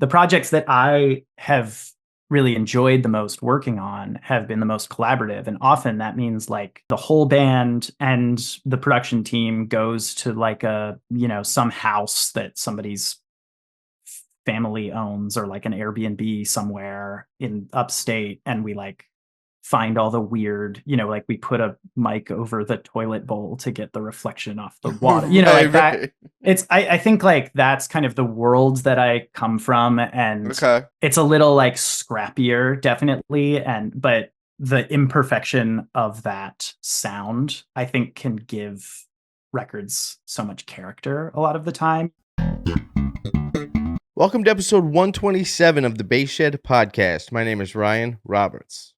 the projects that I have really enjoyed the most working on have been the most collaborative. And often that means like the whole band and the production team goes to like some house that somebody's family owns or like an Airbnb somewhere in upstate. And we like find all the weird, like we put a mic over the toilet bowl to get the reflection off the water, like that. I think like that's kind of the world that I come from. And it's a little like scrappier, definitely. But the imperfection of that sound, I think, can give records so much character a lot of the time. Welcome to episode 127 of the Bass Shed podcast. My name is Ryan Roberts.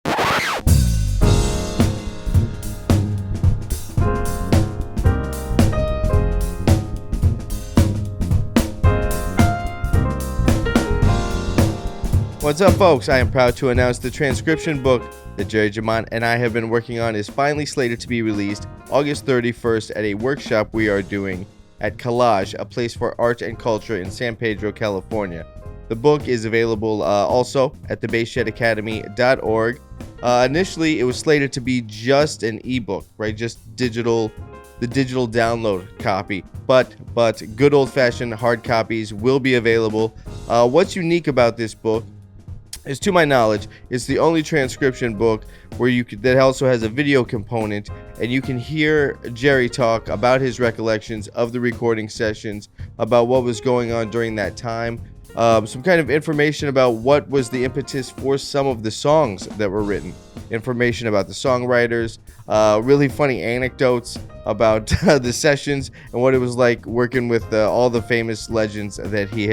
What's up, folks? I am proud to announce the transcription book that Jerry Jamont and I have been working on is finally slated to be released August 31st at a workshop we are doing at Collage, a place for art and culture in San Pedro, California. The book is available also at thebassshedacademy.org. Initially, it was slated to be just an ebook, right? Just the digital download copy. But good old-fashioned hard copies will be available. What's unique about this book is, to my knowledge, it's the only transcription book where that also has a video component, and you can hear Jerry talk about his recollections of the recording sessions, about what was going on during that time, some kind of information about what was the impetus for some of the songs that were written, information about the songwriters, really funny anecdotes about the sessions and what it was like working with all the famous legends that he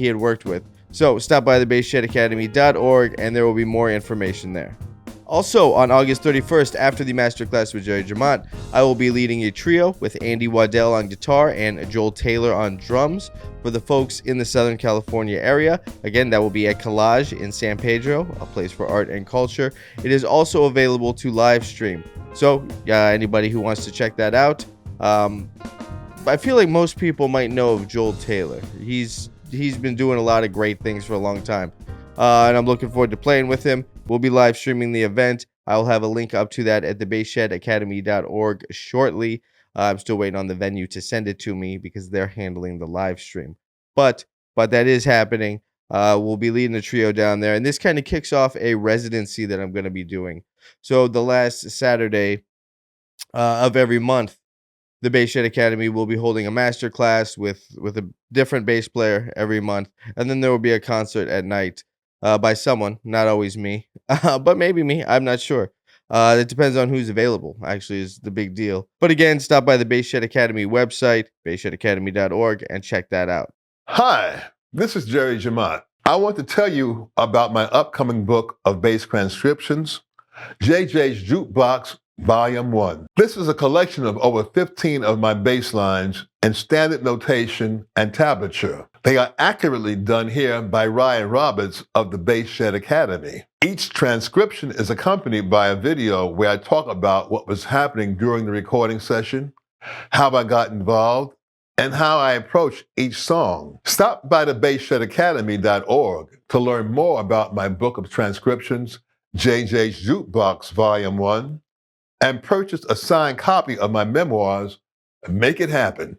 had worked with. So stop by thebassshedacademy.org and there will be more information there. Also, on August 31st, after the masterclass with Jerry Jamont, I will be leading a trio with Andy Waddell on guitar and Joel Taylor on drums for the folks in the Southern California area. Again, that will be at Collage in San Pedro, a place for art and culture. It is also available to live stream. So, anybody who wants to check that out, I feel like most people might know of Joel Taylor. He's been doing a lot of great things for a long time, and I'm looking forward to playing with him. We'll be live streaming the event. I'll have a link up to that at thebassshedacademy.org shortly. I'm still waiting on the venue to send it to me because they're handling the live stream. But that is happening. We'll be leading the trio down there, and this kind of kicks off a residency that I'm going to be doing. So the last Saturday of every month, the Bass Shed Academy will be holding a master class with a different bass player every month, and then there will be a concert at night by someone, not always me, but maybe me. I'm not sure. It depends on who's available, actually, is the big deal. But again, stop by the Bass Shed Academy website, bassshedacademy.org, and check that out. Hi, this is Jerry Jamont. I want to tell you about my upcoming book of bass transcriptions, JJ's Jukebox Volume 1. This is a collection of over 15 of my bass lines in standard notation and tablature. They are accurately done here by Ryan Roberts of the Bass Shed Academy. Each transcription is accompanied by a video where I talk about what was happening during the recording session, how I got involved, and how I approached each song. Stop by the bassshedacademy.org to learn more about my book of transcriptions, JJ's Jukebox Volume 1, and purchase a signed copy of my memoirs, Make It Happen.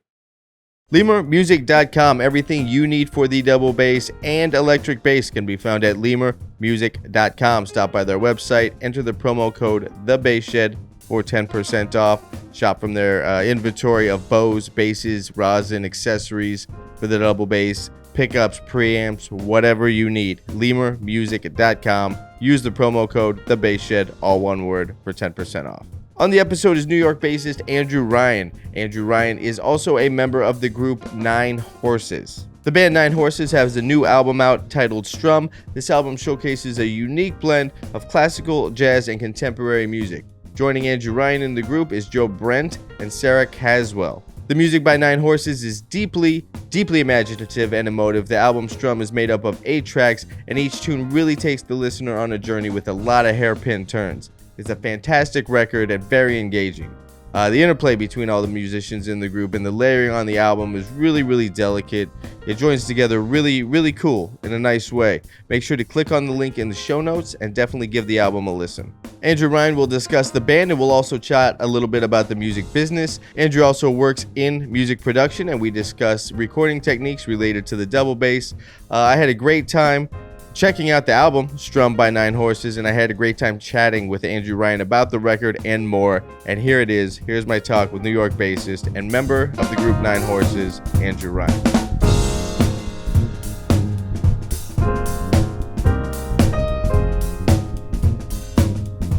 LemurMusic.com. Everything you need for the double bass and electric bass can be found at LemurMusic.com. Stop by their website, enter the promo code TheBassShed for 10% off. Shop from their inventory of bows, basses, rosin, accessories for the double bass, pickups, preamps, whatever you need. LemurMusic.com. Use the promo code TheBassShed, all one word, for 10% off. On the episode is New York bassist Andrew Ryan. Andrew Ryan is also a member of the group Nine Horses. The band Nine Horses has a new album out titled STRUM. This album showcases a unique blend of classical, jazz, and contemporary music. Joining Andrew Ryan in the group is Joe Brent and Sarah Caswell. The music by Nine Horses is deeply imaginative and emotive. The album STRUM is made up of 8 tracks, and each tune really takes the listener on a journey with a lot of hairpin turns. It's a fantastic record and very engaging. The interplay between all the musicians in the group and the layering on the album is really, really delicate. It joins together really, really cool in a nice way. Make sure to click on the link in the show notes and definitely give the album a listen. Andrew Ryan will discuss the band, and we'll also chat a little bit about the music business. Andrew also works in music production, and we discuss recording techniques related to the double bass. I had a great time checking out the album, STRUM by Nine Horses, and I had a great time chatting with Andrew Ryan about the record and more. And here it is. Here's my talk with New York bassist and member of the group Nine Horses, Andrew Ryan.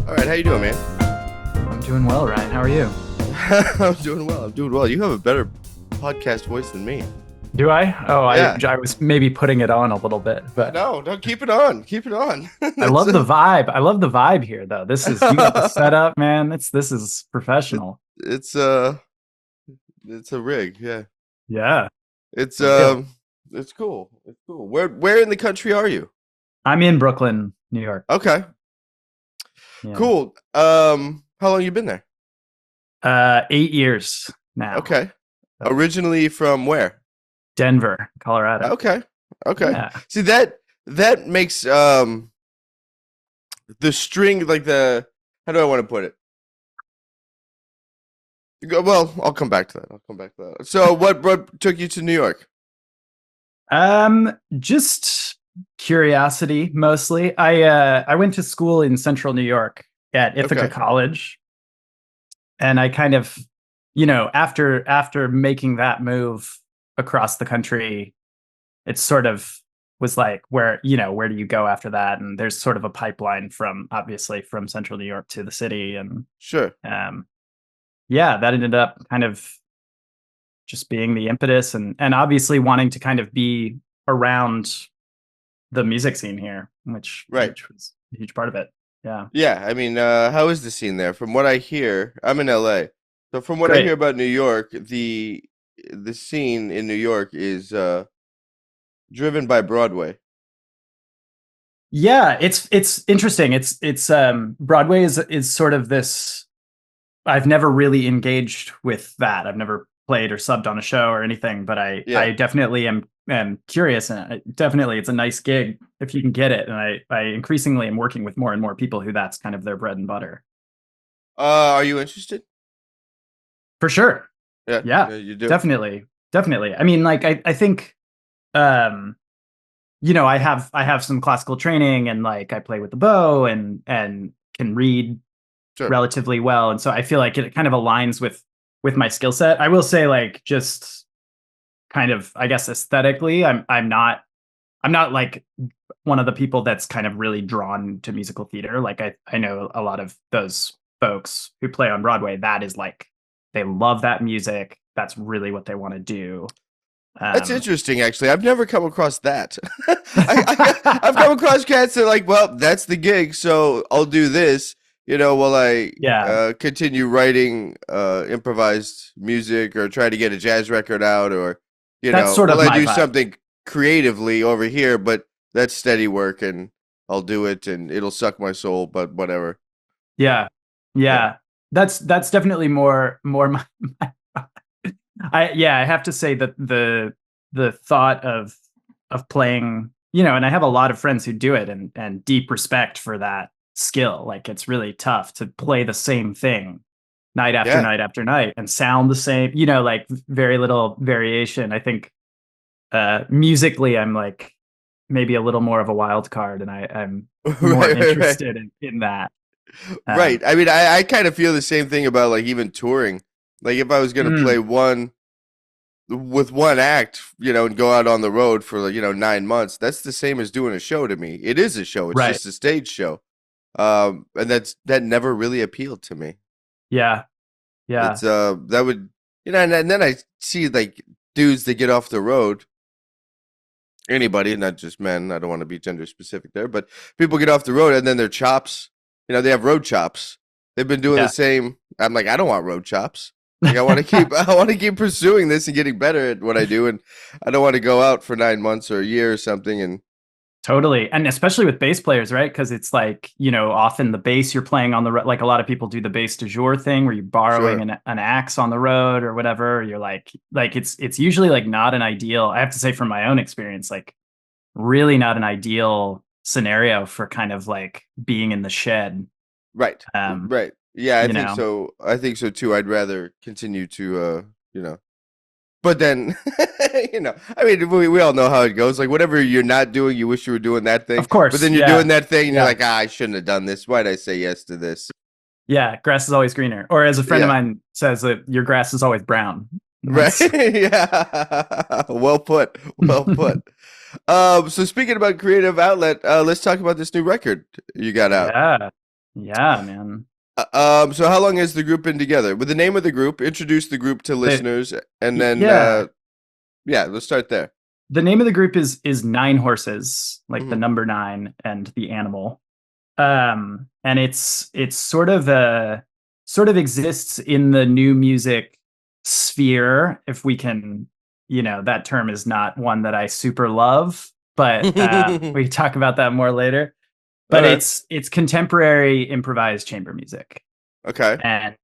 All right, how you doing, man? I'm doing well, Ryan. How are you? I'm doing well. You have a better podcast voice than me. Do I? Oh, yeah. I was maybe putting it on a little bit, but No, keep it on. Keep it on. I love the vibe. I love the vibe here, though. This is, you got the setup, man. This is professional. It's a rig, yeah. Yeah. It's cool. It's cool. Where in the country are you? I'm in Brooklyn, New York. Okay. Yeah. Cool. How long you been there? 8 years now. Okay. Originally from where? Denver, Colorado. Okay. Yeah. See, that makes the string, like how do I want to put it? Well, I'll come back to that. So what took you to New York? Just curiosity mostly. I went to school in Central New York at Ithaca College, and I kind of, after making that move across the country, it sort of was like, where do you go after that? And there's sort of a pipeline from Central New York to the city, and sure. Yeah, that ended up kind of just being the impetus, and obviously wanting to kind of be around the music scene here, which was a huge part of it. Yeah. Yeah, I mean, how is the scene there? From what I hear, I'm in LA. So from what I hear about New York, the scene in New York is driven by Broadway. Yeah, it's interesting. It's Broadway is sort of this. I've never really engaged with that. I've never played or subbed on a show or anything, but I definitely am curious, and definitely it's a nice gig if you can get it. And I increasingly am working with more and more people who that's kind of their bread and butter. Are you interested? For sure. Yeah, you do. Definitely. I mean, like I think, I have some classical training, and like I play with the bow and can read relatively well, and so I feel like it kind of aligns with my skill set. I will say, like, just kind of, I guess, aesthetically, I'm not like one of the people that's kind of really drawn to musical theater. Like I know a lot of those folks who play on Broadway, that is like, they love that music. That's really what they want to do. That's interesting, actually. I've never come across that. I've come across cats that are like, well, that's the gig, so I'll do this, while I continue writing improvised music, or try to get a jazz record out, or, that's sort of I do vibe. something creatively over here, but that's steady work, and I'll do it, and it'll suck my soul, but whatever. Yeah. That's definitely more my I have to say that the thought of playing, and I have a lot of friends who do it, and deep respect for that skill. Like, it's really tough to play the same thing night after night after night and sound the same, like very little variation. I think musically I'm like maybe a little more of a wild card, and I'm more interested in that. Right. I mean, I kind of feel the same thing about, like, even touring. Like, if I was going to play one act, and go out on the road for, 9 months, that's the same as doing a show to me. It is a show. It's just a stage show. And that never really appealed to me. Yeah. It's, that would, and then I see, like, dudes that get off the road. Anybody, not just men. I don't want to be gender specific there, but people get off the road, and then their chops, they have road chops. They've been doing the same. I'm like, I don't want road chops. Like, I want to keep pursuing this and getting better at what I do, and I don't want to go out for 9 months or a year or something and Totally. And especially with bass players, right? Because it's like, often the bass you're playing on the road, like a lot of people do the bass du jour thing where you're borrowing Sure. an axe on the road or whatever. You're like it's usually like not an ideal, I have to say from my own experience, like really not an ideal scenario for kind of like being in the shed. Right. Um, Right. Yeah, I you think know, so. I think so too. I'd rather continue to, you know, but then, I mean, we all know how it goes. Like, whatever you're not doing, you wish you were doing that thing. of But course. then you're Yeah. doing that thing and you're Yeah. like, I shouldn't have done this. Why'd I say yes to this? Yeah. Grass is always greener. Or as a friend of Yeah. mine says, that your grass is always brown. Right. That's Yeah. Well put. Well put. So speaking about creative outlet, let's talk about this new record you got out. yeah. Yeah, man. So how long has the group been together? With the name of the group, introduce the group to They, listeners, and then yeah. yeah, let's start there. The name of the group is Nine Horses, like the Hmm. number nine and the animal. And it's sort of exists in the new music sphere, if we can, that term is not one that I super love, but we can talk about that more later. All But right. it's contemporary improvised chamber music. Okay. And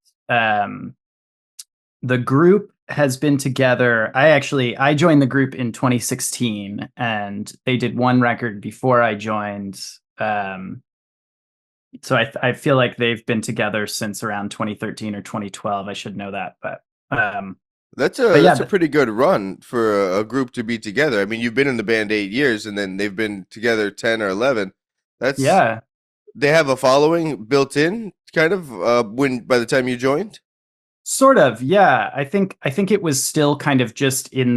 the group has been together. I joined the group in 2016, and they did one record before I joined. So I feel like they've been together since around 2013 or 2012. I should know that, That's but yeah, a pretty good run for a group to be together. I mean, you've been in the band 8 years, and then they've been together 10 or 11. That's yeah. They have a following built in, kind of. When by the time you joined. Sort of, yeah. I think it was still kind of just in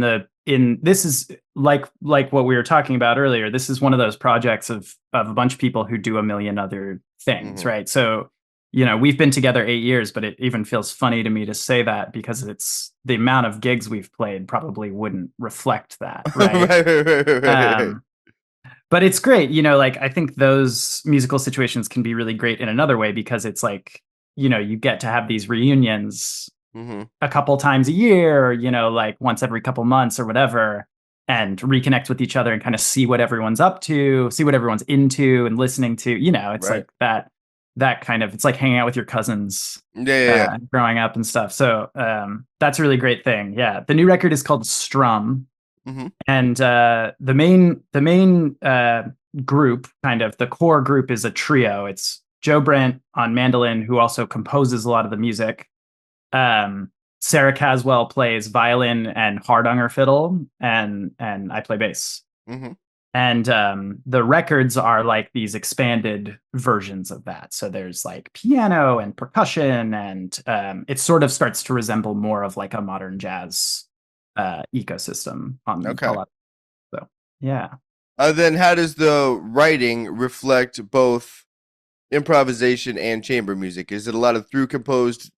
this is like what we were talking about earlier. This is one of those projects of a bunch of people who do a million other things, Hmm. right? So, we've been together 8 years, but it even feels funny to me to say that because it's the amount of gigs we've played probably wouldn't reflect that, right? Right, right, right, right, right. Um, but it's great, like I think those musical situations can be really great in another way because it's like, you get to have these reunions Hmm. a couple times a year, like once every couple months or whatever, and reconnect with each other and kind of see what everyone's up to, see what everyone's into and listening to, it's Right. like that kind of, it's like hanging out with your cousins Yeah, yeah, yeah. growing up and stuff. So that's a really great thing. Yeah. The new record is called Strum. Hmm. And the main group, kind of the core group, is a trio. It's Joe Brent on mandolin, who also composes a lot of the music. Sarah Caswell plays violin and hardanger fiddle, and I play bass. Hmm. And the records are like these expanded versions of that. So there's like piano and percussion, and it sort of starts to resemble more of like a modern jazz ecosystem on a Okay. lot. So yeah. Then how does the writing reflect both improvisation and chamber music? Is it a lot of through composed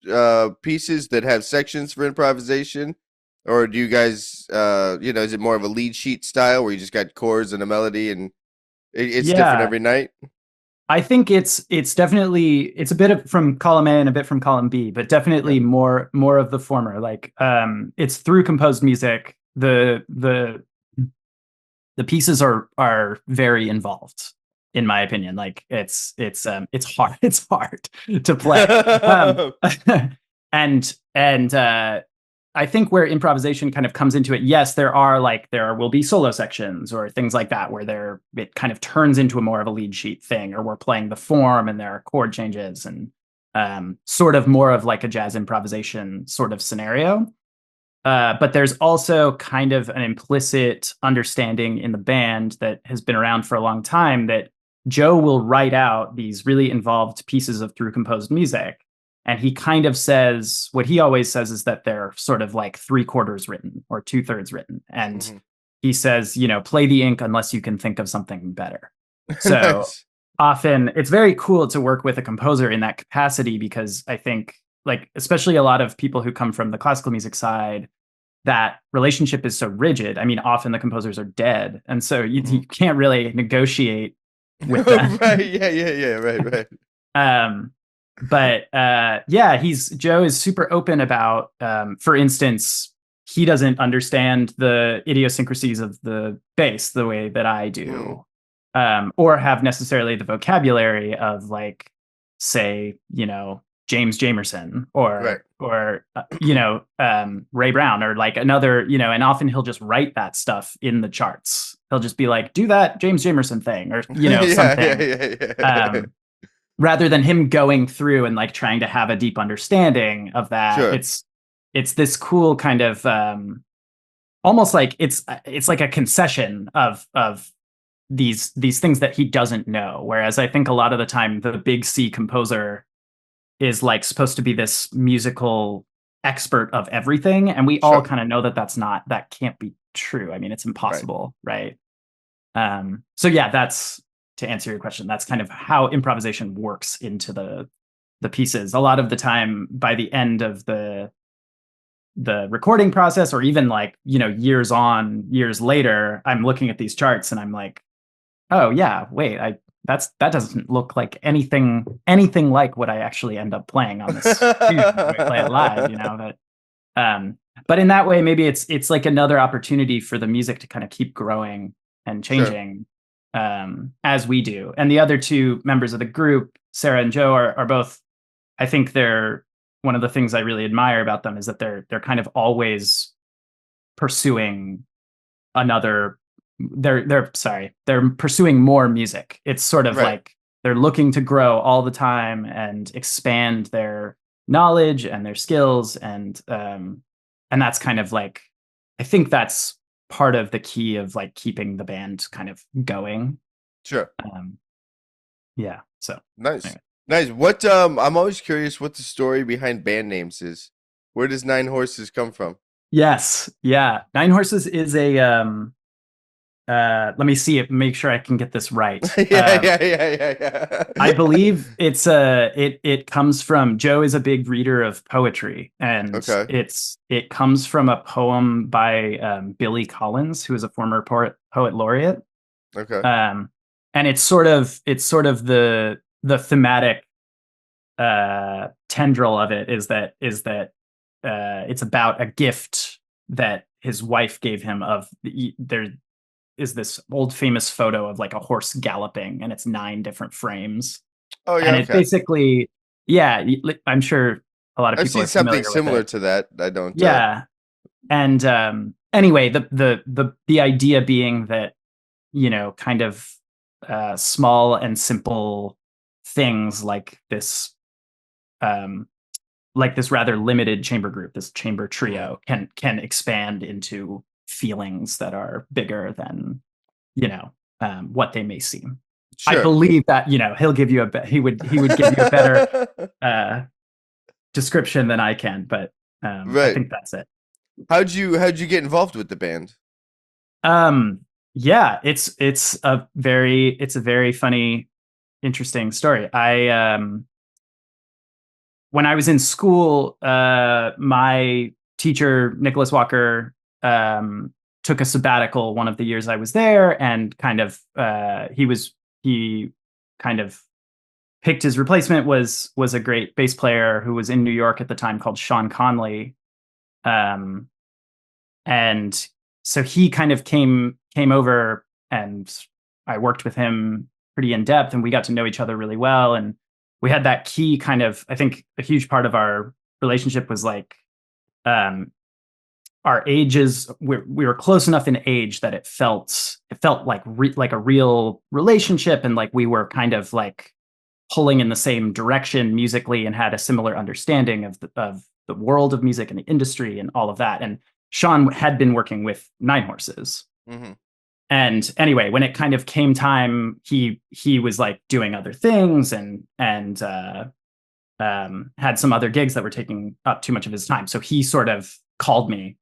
pieces that have sections for improvisation? Or do you guys, is it more of a lead sheet style where you just got chords and a melody and it's different Yeah. every night? I think it's definitely, it's a bit of from column A and a bit from column B, but Okay. definitely more of the former. Like it's through composed music. The pieces are very involved, in my opinion. Like it's hard it's hard to play. And I think where improvisation kind of comes into it, yes, there will be solo sections or things like that where it kind of turns into a more of a lead sheet thing, or we're playing the form and there are chord changes and sort of more of like a jazz improvisation sort of scenario. But there's also kind of an implicit understanding in the band that has been around for a long time that Joe will write out these really involved pieces of through composed music. And he kind of says, what he always says is that they're sort of like 3/4 written or 2/3 written. And Hmm. he says, play the ink unless you can think of something better. So Nice. often it's very cool to work with a composer in that capacity, because I think, like, especially a lot of people who come from the classical music side, that relationship is so rigid. I mean, often the composers are dead, and so you can't really negotiate with them. Right. Yeah. Yeah. Yeah. Right. Right. um, but yeah, Joe is super open about, for instance, he doesn't understand the idiosyncrasies of the bass the way that I Hmm. do. or have necessarily the vocabulary of like, say, James Jamerson Right. or Ray Brown or like another, and often he'll just write that stuff in the charts. He'll just be like, do that James Jamerson thing or Yeah, yeah, something. yeah, yeah. Um, rather than him going through and like trying to have a deep understanding of that. Sure. It's this cool kind of almost like it's like a concession of these things that he doesn't know. Whereas I think a lot of the time the big C composer is like supposed to be this musical expert of everything, and we all Sure. kind of know that that can't be true. I mean, it's Right. impossible, right? So yeah, that's to answer your question. That's kind of how improvisation works into the pieces. A lot of the time, by the end of the recording process, or even like years later, I'm looking at these charts and I'm like, oh yeah, wait, that doesn't look like anything like what I actually end up playing on this when we play it live. But in that way, maybe it's like another opportunity for the music to kind of keep growing and Sure. changing as we do. And the other two members of the group, Sarah and Joe, are both. I think they're one of the things I really admire about them is that they're kind of always pursuing another. They're pursuing more music. It's sort of Right. like they're looking to grow all the time and expand their knowledge and their skills and that's kind of like I think that's part of the key of like keeping the band kind of going. Sure. Um, yeah. So Nice. anyway. Nice. What I'm always curious what the story behind band names is. Where does Nine Horses come from? Yes. Yeah. Nine Horses is a let me see it, make sure I can get this right. Yeah, yeah, yeah, yeah, I yeah. believe it comes from Joe is a big reader of poetry, and Okay. it comes from a poem by Billy Collins, who is a former poet laureate. Okay. Um, and it's sort of the thematic tendril of it is that it's about a gift that his wife gave him of there is this old famous photo of like a horse galloping and it's 9 different frames. Oh yeah, And it okay. basically, yeah, I'm sure a lot of I've people seen are something familiar with similar it. to that. I don't Yeah. And anyway, the idea being that, kind of small and simple things um, like this rather limited chamber group, this chamber Mhm. trio can expand into feelings that are bigger than what they may seem. I Sure. believe that he'll give you he would give you a better uh, description than I can, but I Right. think that's it. How'd you get involved with the band? Um, yeah, it's a very funny, interesting story. When I was in school, my teacher Nicholas Walker took a sabbatical one of the years I was there, and kind of he kind of picked his replacement was a great bass player who was in New York at the time called Sean Conley, um, and so he kind of came over, and I worked with him pretty in depth, and we got to know each other really well, and we had that key kind of. I think a huge part of our relationship was like um, our ages. We were close enough in age that it felt like a real relationship, and like we were kind of like pulling in the same direction musically and had a similar understanding of the world of music and the industry and all of that. And Sean had been working with Nine Horses. Hmm. And anyway, when it kind of came time, he was like doing other things and had some other gigs that were taking up too much of his time. So he sort of called me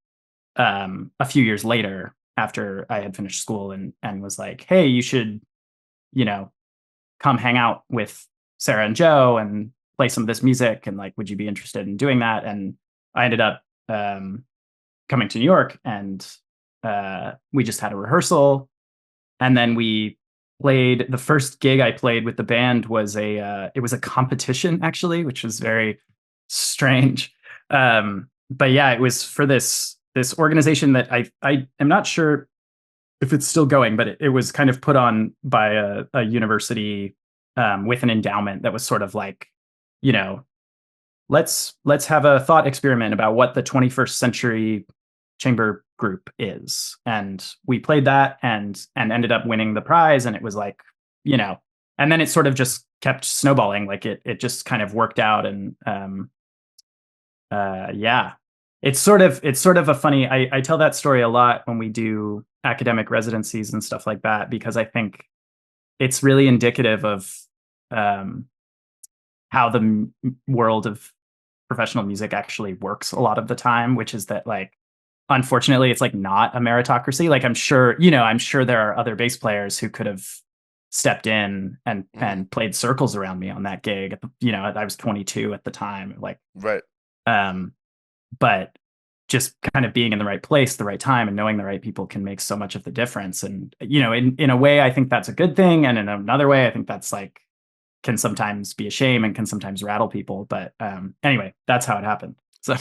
a few years later after I had finished school and was like, "Hey, you should, you know, come hang out with Sarah and Joe and play some of this music, and like, would you be interested in doing that?" And I ended up coming to New York, and we just had a rehearsal, and then we played. The first gig I played with the band was it was a competition actually, which was very strange. But yeah, it was for this organization that I am not sure. if it's still going, but it was kind of put on by a university with an endowment that was sort of like, you know, let's have a thought experiment about what the 21st century chamber group is. And we played that and ended up winning the prize. And it was like, you know, and then it sort of just kept snowballing. Like it just kind of worked out. And yeah, it's sort of a funny, I tell that story a lot when we do academic residencies and stuff like that, because I think it's really indicative of how the world of professional music actually works a lot of the time, which is that, like, unfortunately it's like not a meritocracy. Like, I'm sure there are other bass players who could have stepped in and played circles around me on that gig. I was 22 at the time, like, Right. But just kind of being in the right place, the right time, and knowing the right people can make so much of the difference. And, in a way, I think that's a good thing. And in another way, I think that's like, can sometimes be a shame and can sometimes rattle people. But anyway, that's how it happened. So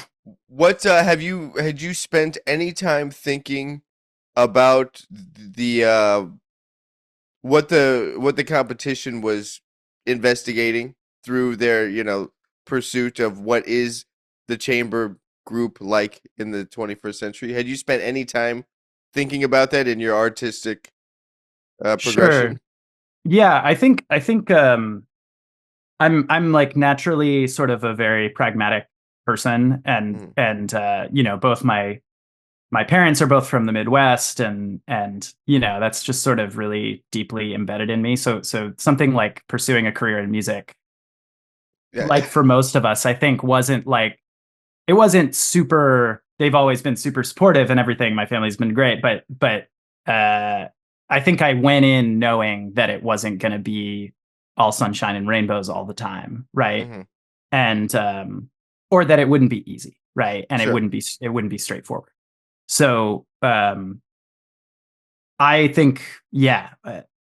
What had you spent any time thinking about the what the competition was investigating through their, pursuit of what is the chamber group like in the 21st century? Had you spent any time thinking about that in your artistic sure. progression? Yeah, I think I'm like naturally sort of a very pragmatic person, and Mhm. both my parents are both from the Midwest, and that's just sort of really deeply embedded in me. So something like pursuing a career in music, Yeah. like for most of us, I think it wasn't super. They've always been super supportive and everything. My family's been great, but I think I went in knowing that it wasn't going to be all sunshine and rainbows all the time, right? hmm And or that it wouldn't be easy, right? And Sure. it wouldn't be straightforward. So I think, yeah,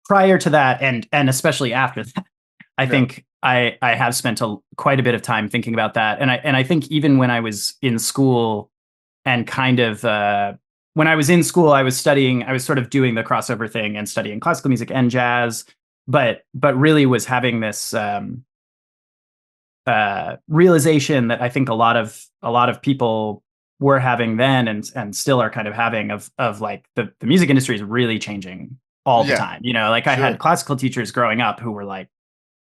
prior to that, and especially after that, I Yeah. think I have spent quite a bit of time thinking about that. And I think even when I was in school, and kind of when I was in school, I was sort of doing the crossover thing and studying classical music and jazz, but really was having this realization that I think a lot of people were having then, and still are kind of having, of like the music industry is really changing all the Yeah. time. Like, I had Sure. classical teachers growing up who were like,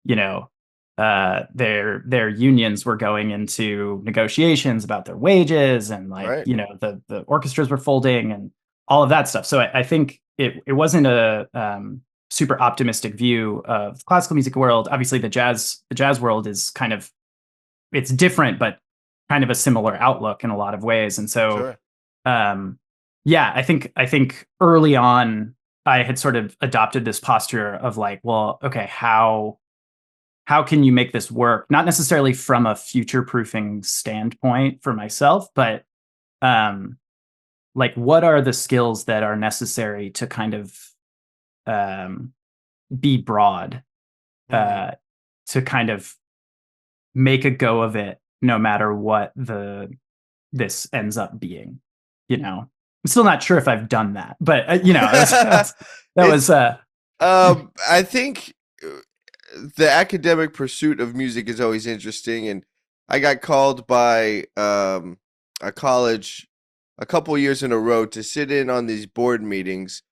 you know, their unions were going into negotiations about their wages, and, like, Right. the orchestras were folding and all of that stuff. So I think it wasn't a super optimistic view of the classical music world. Obviously, the jazz world is kind of, it's different, but kind of a similar outlook in a lot of ways. And so Sure. um, yeah, I think early on I had sort of adopted this posture of like, well, okay, how can you make this work? Not necessarily from a future proofing standpoint for myself, but um, like, what are the skills that are necessary to kind of um, be broad, hmm uh, to kind of make a go of it, no matter what this ends up being. I'm still not sure if I've done that, but that was It's I think the academic pursuit of music is always interesting, and I got called by a college a couple years in a row to sit in on these board meetings.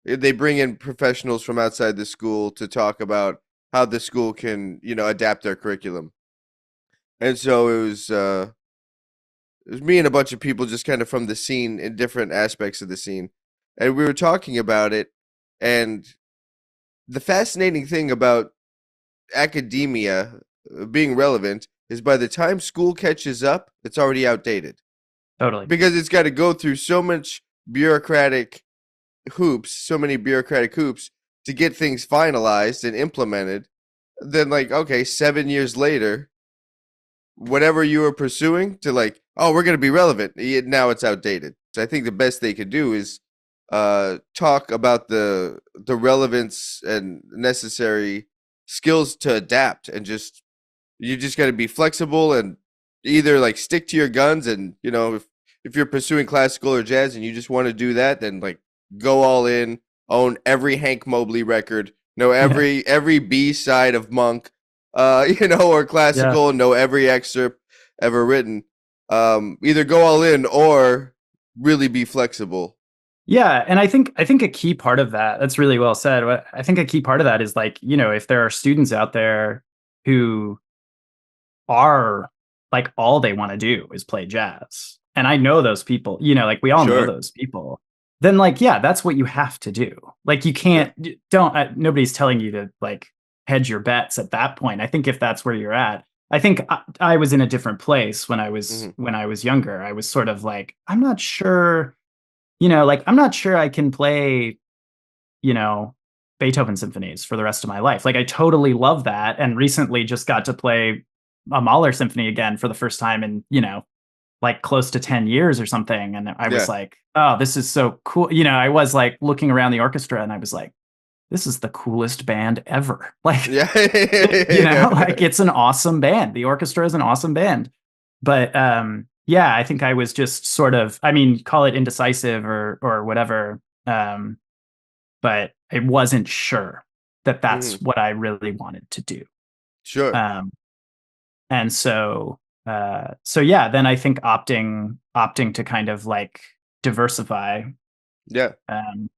They bring in professionals from outside the school to talk about how the school can, adapt their curriculum. And so it was me and a bunch of people just kind of from the scene in different aspects of the scene. And we were talking about it, and the fascinating thing about academia being relevant is by the time school catches up, it's already outdated totally. because it's got to go through bureaucratic so many bureaucratic hoops to get things finalized and implemented. Then, like, okay, 7 years later, whatever you were pursuing to, like, oh, we're going to be relevant, now it's outdated. So I think the best they could do is talk about the relevance and necessary skills to adapt, and you just got to be flexible and either, like, stick to your guns, and if you're pursuing classical or jazz and you just want to do that, then, like, go all in, own every Hank Mobley record, know Yeah. every B side of Monk, or Yeah. classical, know every excerpt ever written. Either go all in or really be flexible. Yeah, and I think a key part of that's really well said. I think a key part of that is like, if there are students out there who are like all they want to do is play jazz. And I know those people, like we all know Sure. those people. Then like, yeah, that's what you have to do. Like you Yeah. can't don't nobody's telling you to like hedge your bets at that point. I think if that's where you're at, I think I was in a different place Hmm. when I was younger. I was sort of like, I'm not sure, like I'm not sure I can play, you know, Beethoven symphonies for the rest of my life. Like I totally love that, and recently just got to play a Mahler symphony again for the first time in, like close to 10 years or something. And I was Yeah. like, oh, this is so cool. I was like looking around the orchestra and I was like, this is the coolest band ever. Like, Yeah. like it's an awesome band. The orchestra is an awesome band. But yeah, I think I was just sort of, I mean, call it indecisive or whatever. But I wasn't sure that Hmm. that's what I really wanted to do. Sure. Um, and so yeah, then I think opting to kind of like diversify Yeah. um,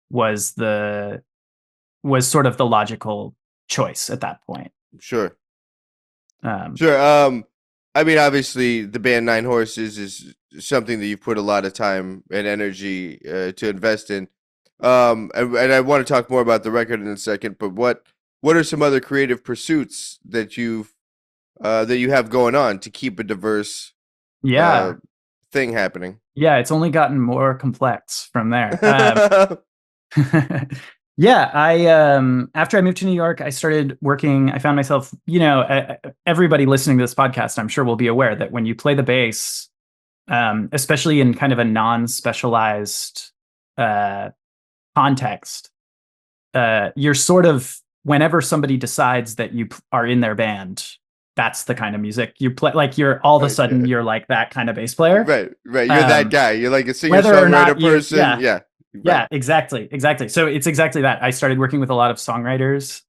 was the was sort of the logical choice at that point. Sure. Um, Sure. I mean, obviously, the band Nine Horses is something that you've put a lot of time and energy to invest in. And I want to talk more about the record in a second. But what are some other creative pursuits that you have going on to keep a diverse uh yeah, thing happening? yeah, it's only gotten more complex from there. Yeah, I after I moved to New York, I started working. I found myself, everybody listening to this podcast, I'm sure will be aware that when you play the bass, especially in kind of a non-specialized uh, context, you're sort of whenever somebody decides that you are in their band, that's the kind of music you play. Like you're all of a sudden Okay. you're like that kind of bass player. Right, right. You're that Um, guy. You're like a singer whether or not songwriter you, person. yeah, Yeah. Right. yeah, exactly, exactly. So it's exactly that. I started working with a lot of songwriters,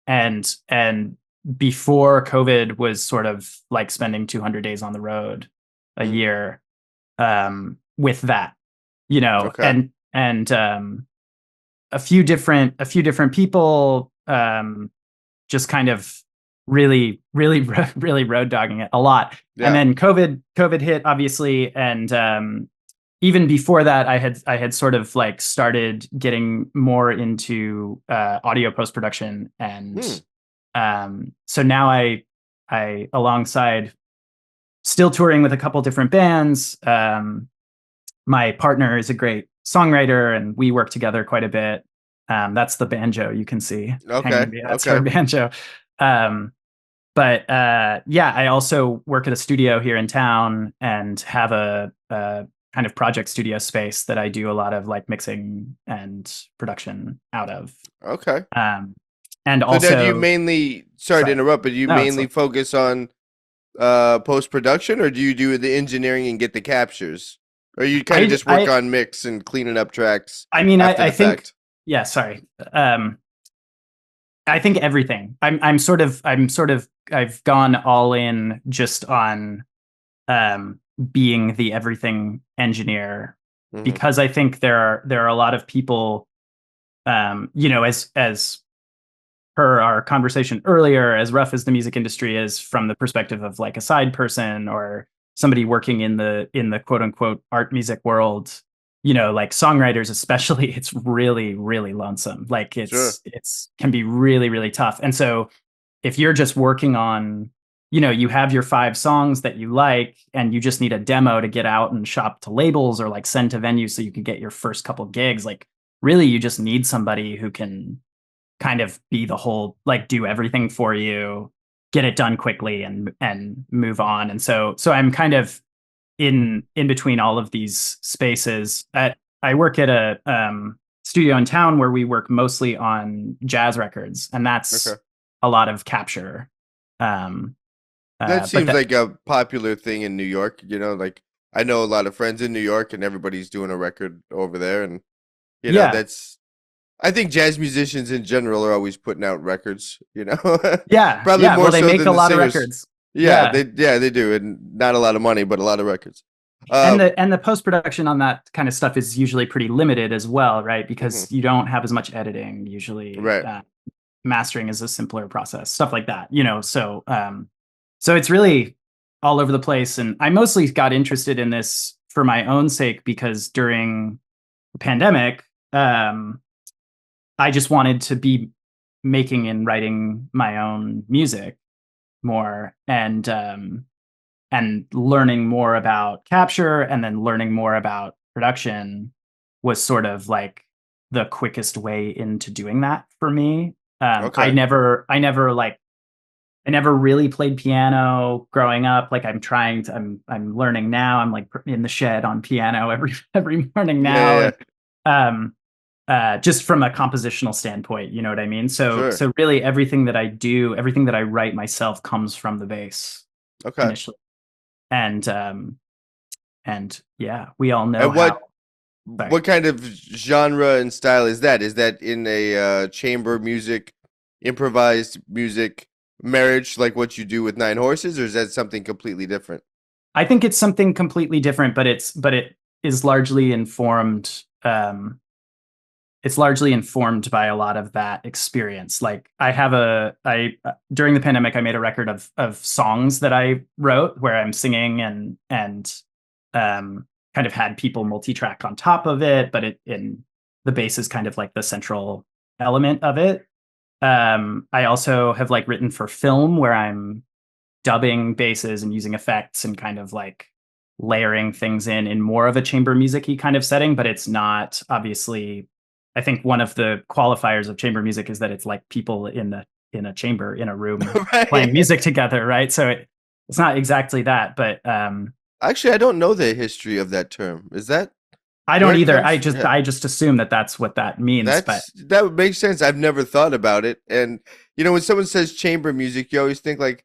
and before COVID was sort of like spending 200 days on the road a Mm, year, with that, okay. and a few different people, just kind of really, really, really road dogging it a lot. And Yeah. then COVID hit, obviously, and even before that, I had sort of like started getting more into audio post production, and Hmm. so now I alongside still touring with a couple different bands. My partner is a great songwriter, and we work together quite a bit. That's the banjo you can see hanging Okay. me. That's her Okay. banjo. Um, but yeah, I also work at a studio here in town and have a kind of project studio space that I do a lot of like mixing and production out of. Okay. Um, and So now do you also, mainly, sorry to sorry, interrupt, but do you no, it's mainly focus on post production, or do you do the engineering and get the captures? Or you kind of I just work I on mix and cleaning up tracks I mean after I the think, fact? yeah, sorry. Um, I think everything. I'm sort of I've gone all in just on being the everything engineer, Hmm. because I think there are a lot of people, as per our conversation earlier, as rough as the music industry is from the perspective of like a side person or somebody working in the quote unquote art music world, like songwriters especially, it's really, really lonesome. Like Sure. it's can be really, really tough. And so if you're just working on, you have your 5 songs that you like and you just need a demo to get out and shop to labels or like send to venues so you can get your first couple gigs, like really you just need somebody who can kind of be the whole, like do everything for you, get it done quickly and move on. And so I'm kind of in between all of these spaces. I work at a studio in town where we work mostly on jazz records, and Okay. that's a lot of capture. Um, That but seems that like a popular thing in New York, like I know a lot of friends in New York, and everybody's doing a record over there, and Yeah. that's. I think jazz musicians in general are always putting out records. Yeah. Probably Yeah. more Well, they so make than a the lot of singers. records. Yeah, Yeah. they do, and not a lot of money, but a lot of records. And Uh, the post-production on that kind of stuff is usually pretty limited as well, right? mhm, Because you don't have as much editing usually. right. Mastering is a simpler process, stuff like that, so it's really all over the place. And I mostly got interested in this for my own sake because during the pandemic, I just wanted to be making and writing my own music more, and learning more about capture and then learning more about production was sort of like the quickest way into doing that for me. Okay. I never really played piano growing up. Like I'm learning now. I'm like in the shed on piano every morning Yeah, yeah, now. yeah. And um, just from a compositional standpoint, you know what I mean? Sure. So really everything that I do, everything that I write myself comes from the bass Okay. initially. And yeah, we all know And how. Sorry. what kind of genre and style is that? Is that in a chamber music, improvised music marriage like what you do with Nine Horses, or is that something completely different? I think it's something completely different, but it is largely informed. It's largely informed by a lot of that experience. Like I during the pandemic, I made a record of songs that I wrote where I'm singing and kind of had people multi-track on top of it, but the bass is kind of like the central element of it. I also have like written for film where I'm dubbing basses and using effects and kind of like layering things in more of a chamber music-y kind of setting, but it's not obviously. I think one of the qualifiers of chamber music is that it's like people in a chamber in a room playing Right. music together, right? So it's not exactly that, but Actually, I don't know the history of that term. Is that I where don't it either. comes from? Yeah. I just assume that that's what that means, but That would make sense. I've never thought about it. And when someone says chamber music, you always think like,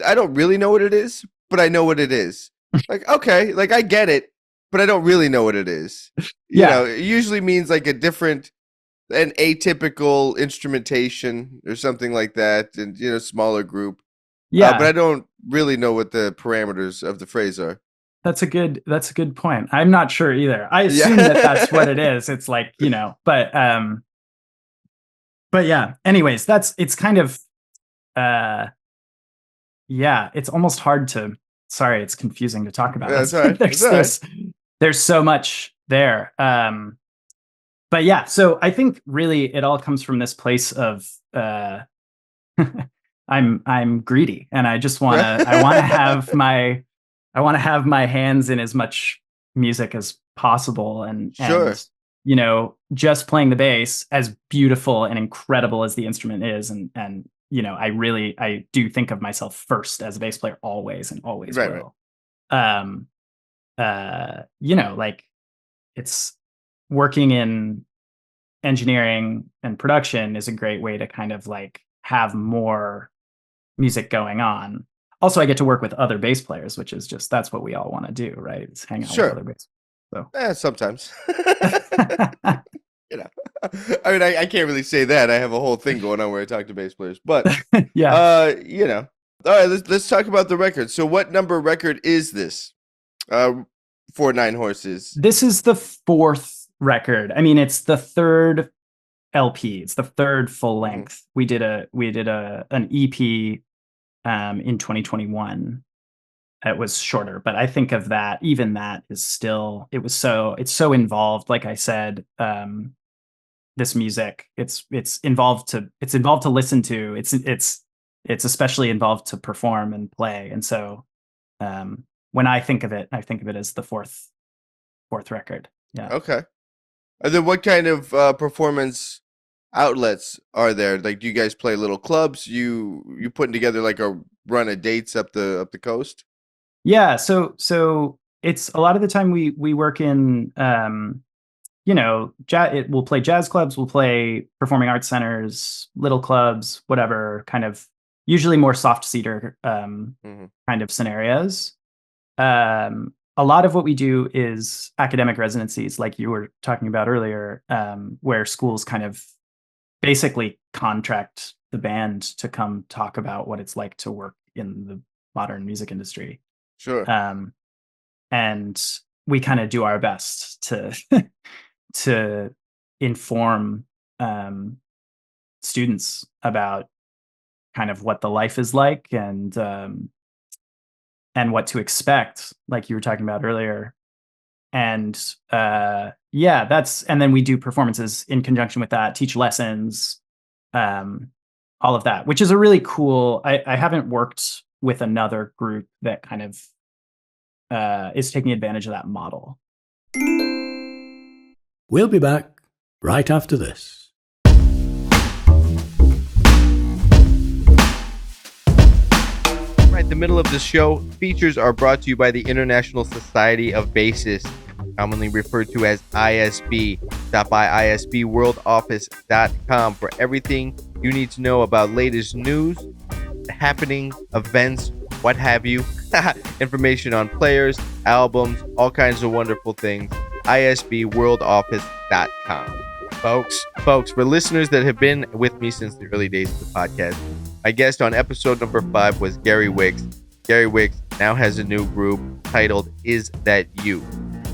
I don't really know what it is, but I know what it is. Like, okay, like I get it, but I don't really know what it is. yeah, It usually means like an atypical instrumentation or something like that, and smaller group. But I yeah. don't really know what the parameters of the phrase are. That's a good point. I'm not sure either. I assume that that's what it Yeah. is. It's like, but yeah. Anyways, it's kind of uh yeah, it's almost hard to. Sorry, it's confusing to talk about. That's It's all right. That's all right. there's so much there. But yeah, so I think really it all comes from this place of I'm greedy and I want to have my hands in as much music as possible, and Sure. just playing the bass, as beautiful and incredible as the instrument is, and I do think of myself first as a bass player always and always Right. Right. will. um like it's working in engineering and production is a great way to kind of like have more music going on. Also, I get to work with other bass players, which is just that's what we all want to do, right? It's hang out with Sure. other bass. So Sometimes. you know, I mean, I can't really say that. I have a whole thing going on where I talk to bass players, but yeah, all right. Let's talk about the record. So, what number record is this? For Nine Horses. this is the fourth record. I mean, it's the third LP. It's the third full Mhm. length. We did an EP in 2021. It was shorter, but I think of that. Even that is still. It's so involved. Like I said, this music. It's involved to listen to. It's especially involved to perform and play. And so when I think of it as the fourth record. Yeah. Okay. And then, what kind of performance outlets are there? Like, do you guys play little clubs? You putting together like a run of dates up the coast? Yeah, so it's a lot of the time we work in we'll play jazz clubs, we'll play performing arts centers, little clubs, whatever, kind of usually more soft cedar Hmm. kind of scenarios. Um a lot of what we do is academic residencies, like you were talking about earlier, where schools kind of basically contract the band to come talk about what it's like to work in the modern music industry. Sure. And we kind of do our best to to inform students about kind of what the life is like and what to expect, like you were talking about earlier. And and then we do performances in conjunction with that, teach lessons, all of that, which is a really cool. I haven't worked with another group that kind of is taking advantage of that model. We'll be back right after this. Right, the middle of the show, features are brought to you by the International Society of Bassists, commonly referred to as ISB. Stop by isbworldoffice.com for everything you need to know about latest news, happening, events, what have you. Information on players, albums, all kinds of wonderful things. isbworldoffice.com. Folks, for listeners that have been with me since the early days of the podcast, my guest on episode number 5 was Gary Wicks. Gary Wicks now has a new group titled Is That You?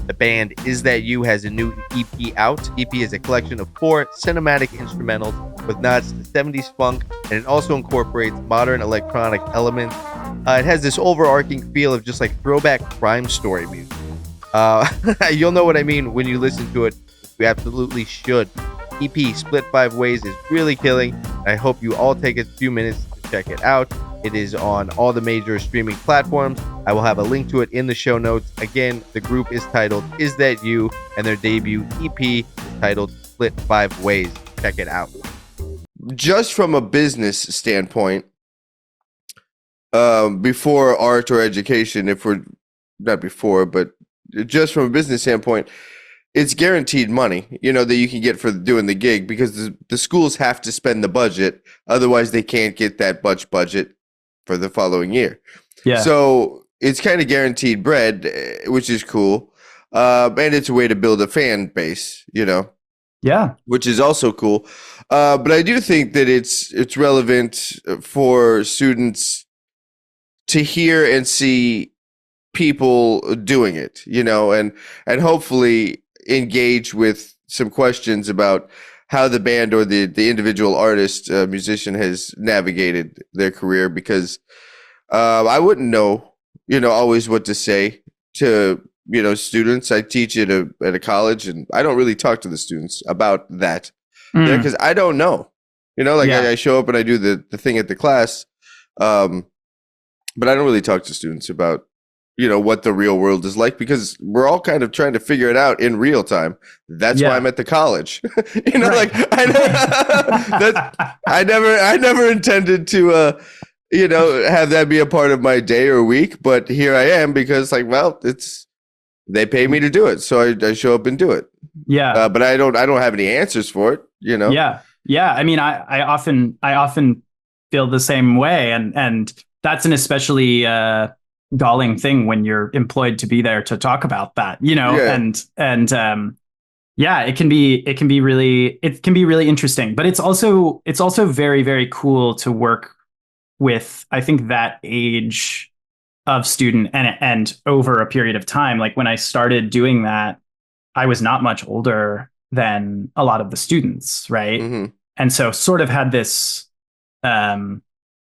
The band Is That You has a new EP out. EP is a collection of 4 cinematic instrumentals with nods to 70s funk, and it also incorporates modern electronic elements. It has this overarching feel of just like throwback crime story music. You'll know what I mean when you listen to it. You absolutely should. EP Split 5 Ways is really killing. I hope you all take a few minutes to check it out. It is on all the major streaming platforms. I will have a link to it in the show notes. Again, the group is titled Is That You? And their debut EP is titled Split 5 Ways. Check it out. Just from a business standpoint, before art or education, if we're not before, but just from a business standpoint, it's guaranteed money, that you can get for doing the gig, because the schools have to spend the budget. Otherwise, they can't get that much budget for the following year. Yeah. So it's kind of guaranteed bread, which is cool. And it's a way to build a fan base, Yeah. which is also cool. But I do think that it's relevant for students to hear and see people doing it, and hopefully engage with some questions about how the band or the individual artist, musician has navigated their career, because I wouldn't know, always what to say to, students. I teach at a college, and I don't really talk to the students about that because I don't know, I show up and I do the thing at the class. But I don't really talk to students about, what the real world is like, because we're all kind of trying to figure it out in real time. That's why I'm at the college. Right. I never intended to, have that be a part of my day or week, but here I am, because they pay me to do it. So I show up and do it. Yeah. But I don't have any answers for it, Yeah. Yeah. I mean, I often feel the same way. And that's an especially, galling thing when you're employed to be there to talk about that, and it can be really interesting, but it's also very, very cool to work with, I think, that age of student and over a period of time. Like when I started doing that, I was not much older than a lot of the students. Right. Mm-hmm. And so sort of had this,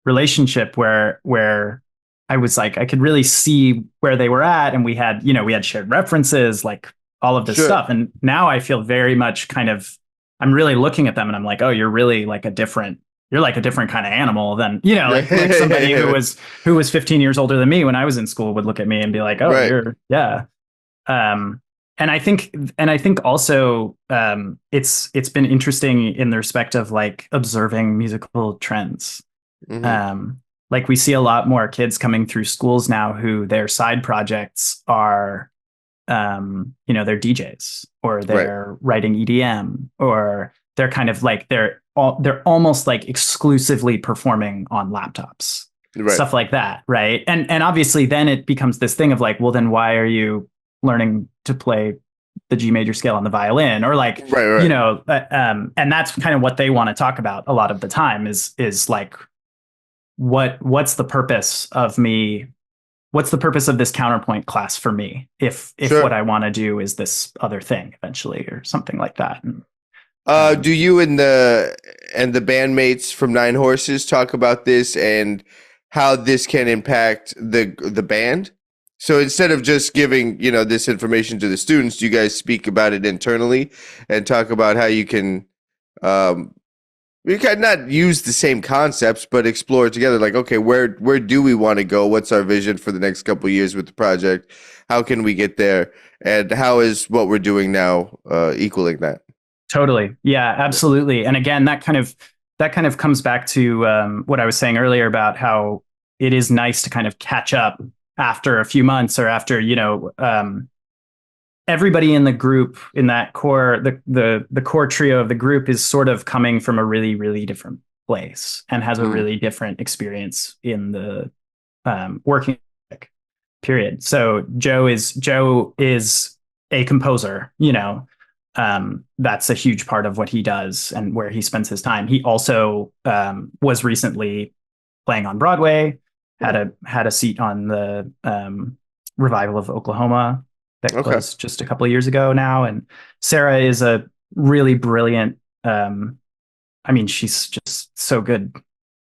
relationship where I was like, I could really see where they were at, and we had shared references, like all of this stuff. And now I feel very much I'm really looking at them and I'm like, oh, you're really like a different kind of animal than, like somebody who was 15 years older than me when I was in school would look at me and be like, oh, right. And I think also, it's been interesting in the respect of like observing musical trends. Mm-hmm. Like we see a lot more kids coming through schools now who their side projects are, they're DJs, or they're writing EDM, or they're kind of like, they're almost like exclusively performing on laptops. Right. stuff like that, right? And obviously then it becomes this thing of like, well, then why are you learning to play the G major scale on the violin, or like, Right. and that's kind of what they want to talk about a lot of the time is like, what's the purpose of me? What's the purpose of this counterpoint class for me if Sure. what I want to do is this other thing eventually, or something like that? And, Do you and the bandmates from Nine Horses talk about this and how this can impact the band? So instead of just giving, this information to the students, do you guys speak about it internally and talk about how you can we can not use the same concepts, but explore it together? Like, okay, where do we want to go? What's our vision for the next couple of years with the project? How can we get there? And how is what we're doing now equaling that? Totally. Yeah, absolutely. And again, that kind of comes back to what I was saying earlier about how it is nice to kind of catch up after a few months, or after, everybody in the group, in that core, the core trio of the group is sort of coming from a really, really different place and has a really different experience in the working period. So Joe is a composer, that's a huge part of what he does and where he spends his time. He also was recently playing on Broadway, had a seat on the revival of Oklahoma that closed just a couple of years ago now. And Sarah is a really brilliant. She's just so good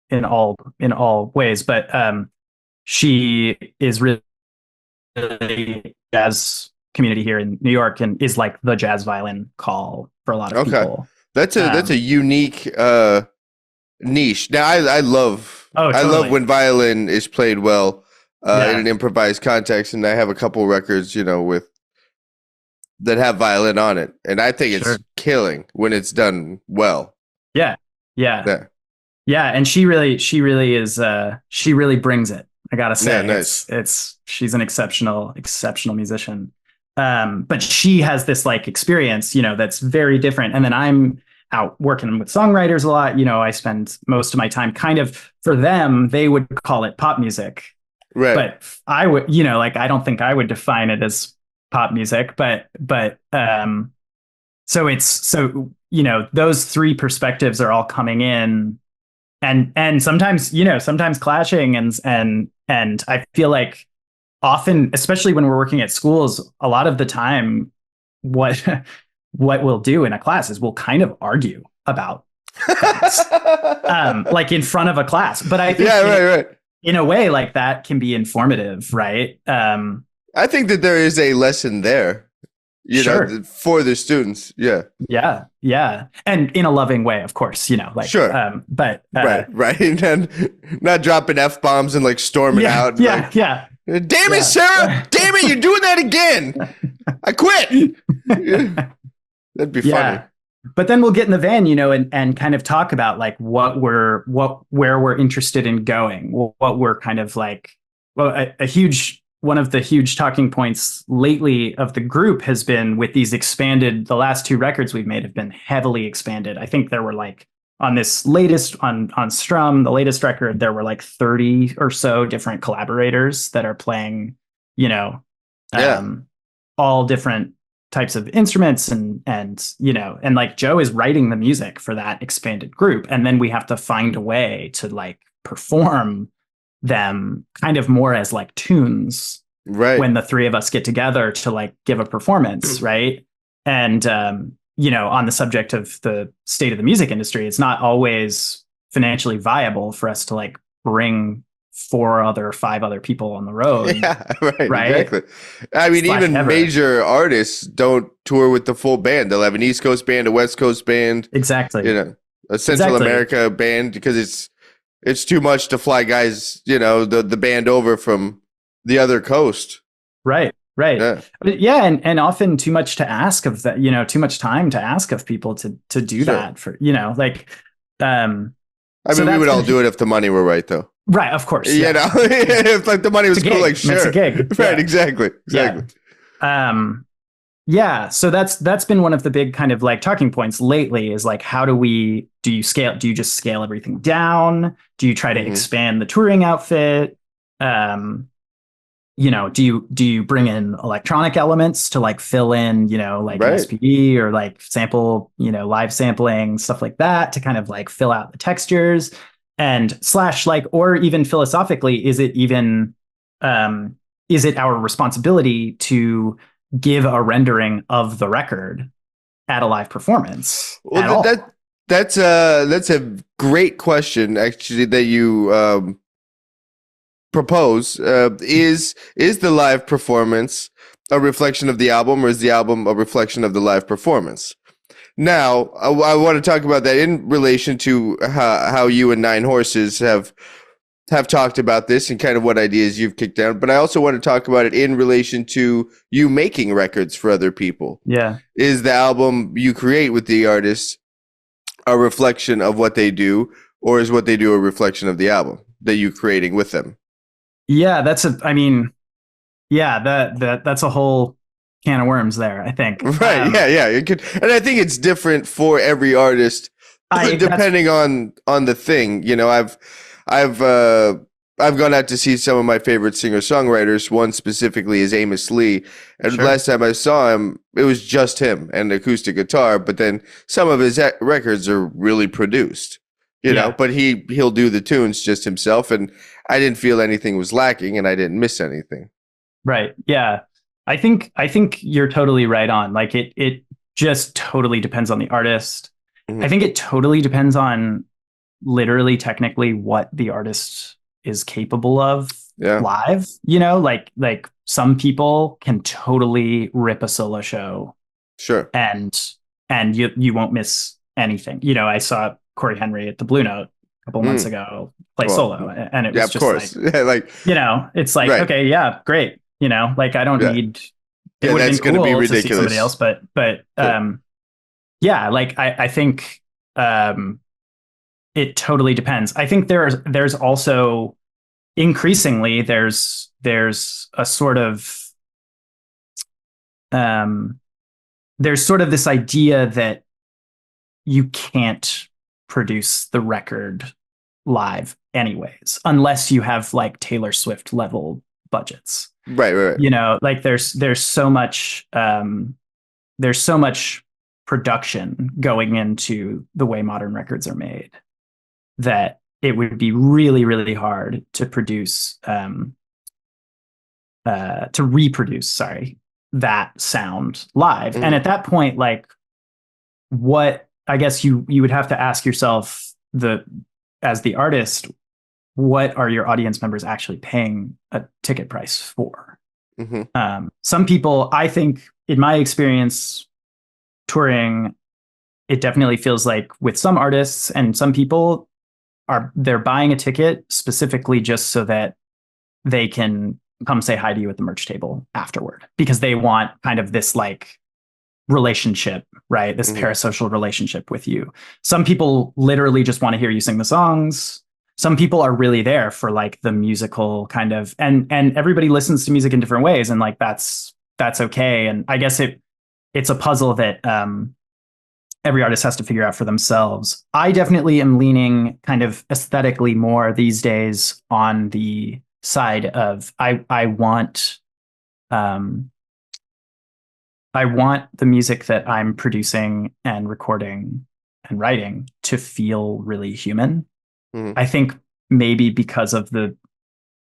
in all ways, but she is really jazz community here in New York and is like the jazz violin call for a lot of people. That's a unique niche. Now I love totally. I love when violin is played well in an improvised context, and I have a couple records, with that have violin on it, and I think it's killing when it's done well. Yeah. And she really is. She really brings it. I gotta say, nice. She's an exceptional musician. But she has this like experience, that's very different. And then I'm out working with songwriters a lot. I spend most of my time kind of, for them, they would call it pop music. Right. But I would, I don't think I would define it as pop music, but so those three perspectives are all coming in and sometimes, sometimes clashing and I feel like often, especially when we're working at schools, a lot of the time, what we'll do in a class is we'll kind of argue about things, like in front of a class. But I think in a way like that can be informative, right? I think that there is a lesson there, for the students. Yeah. And in a loving way, of course, but right. And not dropping F-bombs and like storming out. Yeah. Damn it, Sarah! Damn it, you're doing that again! I quit. That'd be funny. But then we'll get in the van, and kind of talk about like where we're interested in going, what we're kind of like. Well, one of the huge talking points lately of the group has been with these expanded. The last two records we've made have been heavily expanded. I think there were like on this latest on STRUM, the latest record, there were like 30 or so different collaborators that are playing, all different types of instruments and like Joe is writing the music for that expanded group. And then we have to find a way to like perform them kind of more as like tunes, right? When the three of us get together to like give a performance, right? And on the subject of the state of the music industry, it's not always financially viable for us to like bring 5 other people on the road. Yeah, right. Exactly. I mean, even major artists don't tour with the full band. They'll have an East Coast band, a West Coast band, exactly. A Central America band, because it's too much to fly guys, the band over from the other coast. Right. Yeah. And often too much to ask of that, too much time to ask of people to do that for, like, I mean, we would all do it if the money were right, though. Right. Of course. If like the money was cool, like, sure. It's a gig. Right. Exactly. Yeah. Yeah, so that's been one of the big kind of like talking points lately is like how do you just scale everything down? Do you try to Hmm. expand the touring outfit? Um, do you bring in electronic elements to like fill in, like an Right. SPD or like sample, live sampling, stuff like that to kind of like fill out the textures and slash like, or even philosophically, um, is it our responsibility to give a rendering of the record at a live performance Well, at all? that's a great question actually that you propose. Is the live performance a reflection of the album, or is the album a reflection of the live performance? Now, I want to talk about that in relation to how you and Nine Horses have talked about this and kind of what ideas you've kicked down. But I also want to talk about it in relation to you making records for other people. Yeah. Is the album you create with the artist a reflection of what they do, or is what they do a reflection of the album that you're creating with them? Yeah, I mean, yeah, that's a whole can of worms there, I think. Right. Yeah. Yeah. It could, and I think it's different for every artist, I that's depending on the thing. I've uh, I've gone out to see some of my favorite singer songwriters. One specifically is Amos Lee, and Sure. last time I saw him, it was just him and acoustic guitar. But then some of his records are really produced. Yeah. But he'll do the tunes just himself, and I didn't feel anything was lacking, and I didn't miss anything. Right. Yeah. I think you're totally right on. Like it just totally depends on the artist. I Hmm. think it totally depends on literally technically what the artist is capable of Yeah. live, like some people can totally rip a solo show Sure. and you won't miss anything. I saw Corey Henry at the Blue Note a couple months Mm. ago play Well, solo and it yeah, was of just course. like, Yeah, like it's like, right. okay, yeah, great. Like I don't Yeah. need, it Yeah, would have that's been going to be cool to see somebody ridiculous. else, but Yeah. yeah, like I think it totally depends. I think there's also increasingly there's a sort of um there's sort of this idea that you can't produce the record live anyways unless you have like Taylor Swift level budgets. Right, right, right. Like there's so much production going into the way modern records are made that it would be really, really hard to reproduce, sorry, that sound live. And Mhm. at that point, like what I guess you would have to ask yourself as the artist, what are your audience members actually paying a ticket price for? Mhm. Some people, I think, in my experience touring, it definitely feels like with some artists and some people they're buying a ticket specifically just so that they can come say hi to you at the merch table afterward because they want kind of this like relationship, right? This Mhm. parasocial relationship with you. Some people literally just want to hear you sing the songs. Some people are really there for like the musical kind of, and everybody listens to music in different ways, and like that's okay. And I guess it's a puzzle that every artist has to figure out for themselves. I definitely am leaning kind of aesthetically more these days on the side of um I want the music that I'm producing and recording and writing to feel really human. Mhm. I think maybe because of the,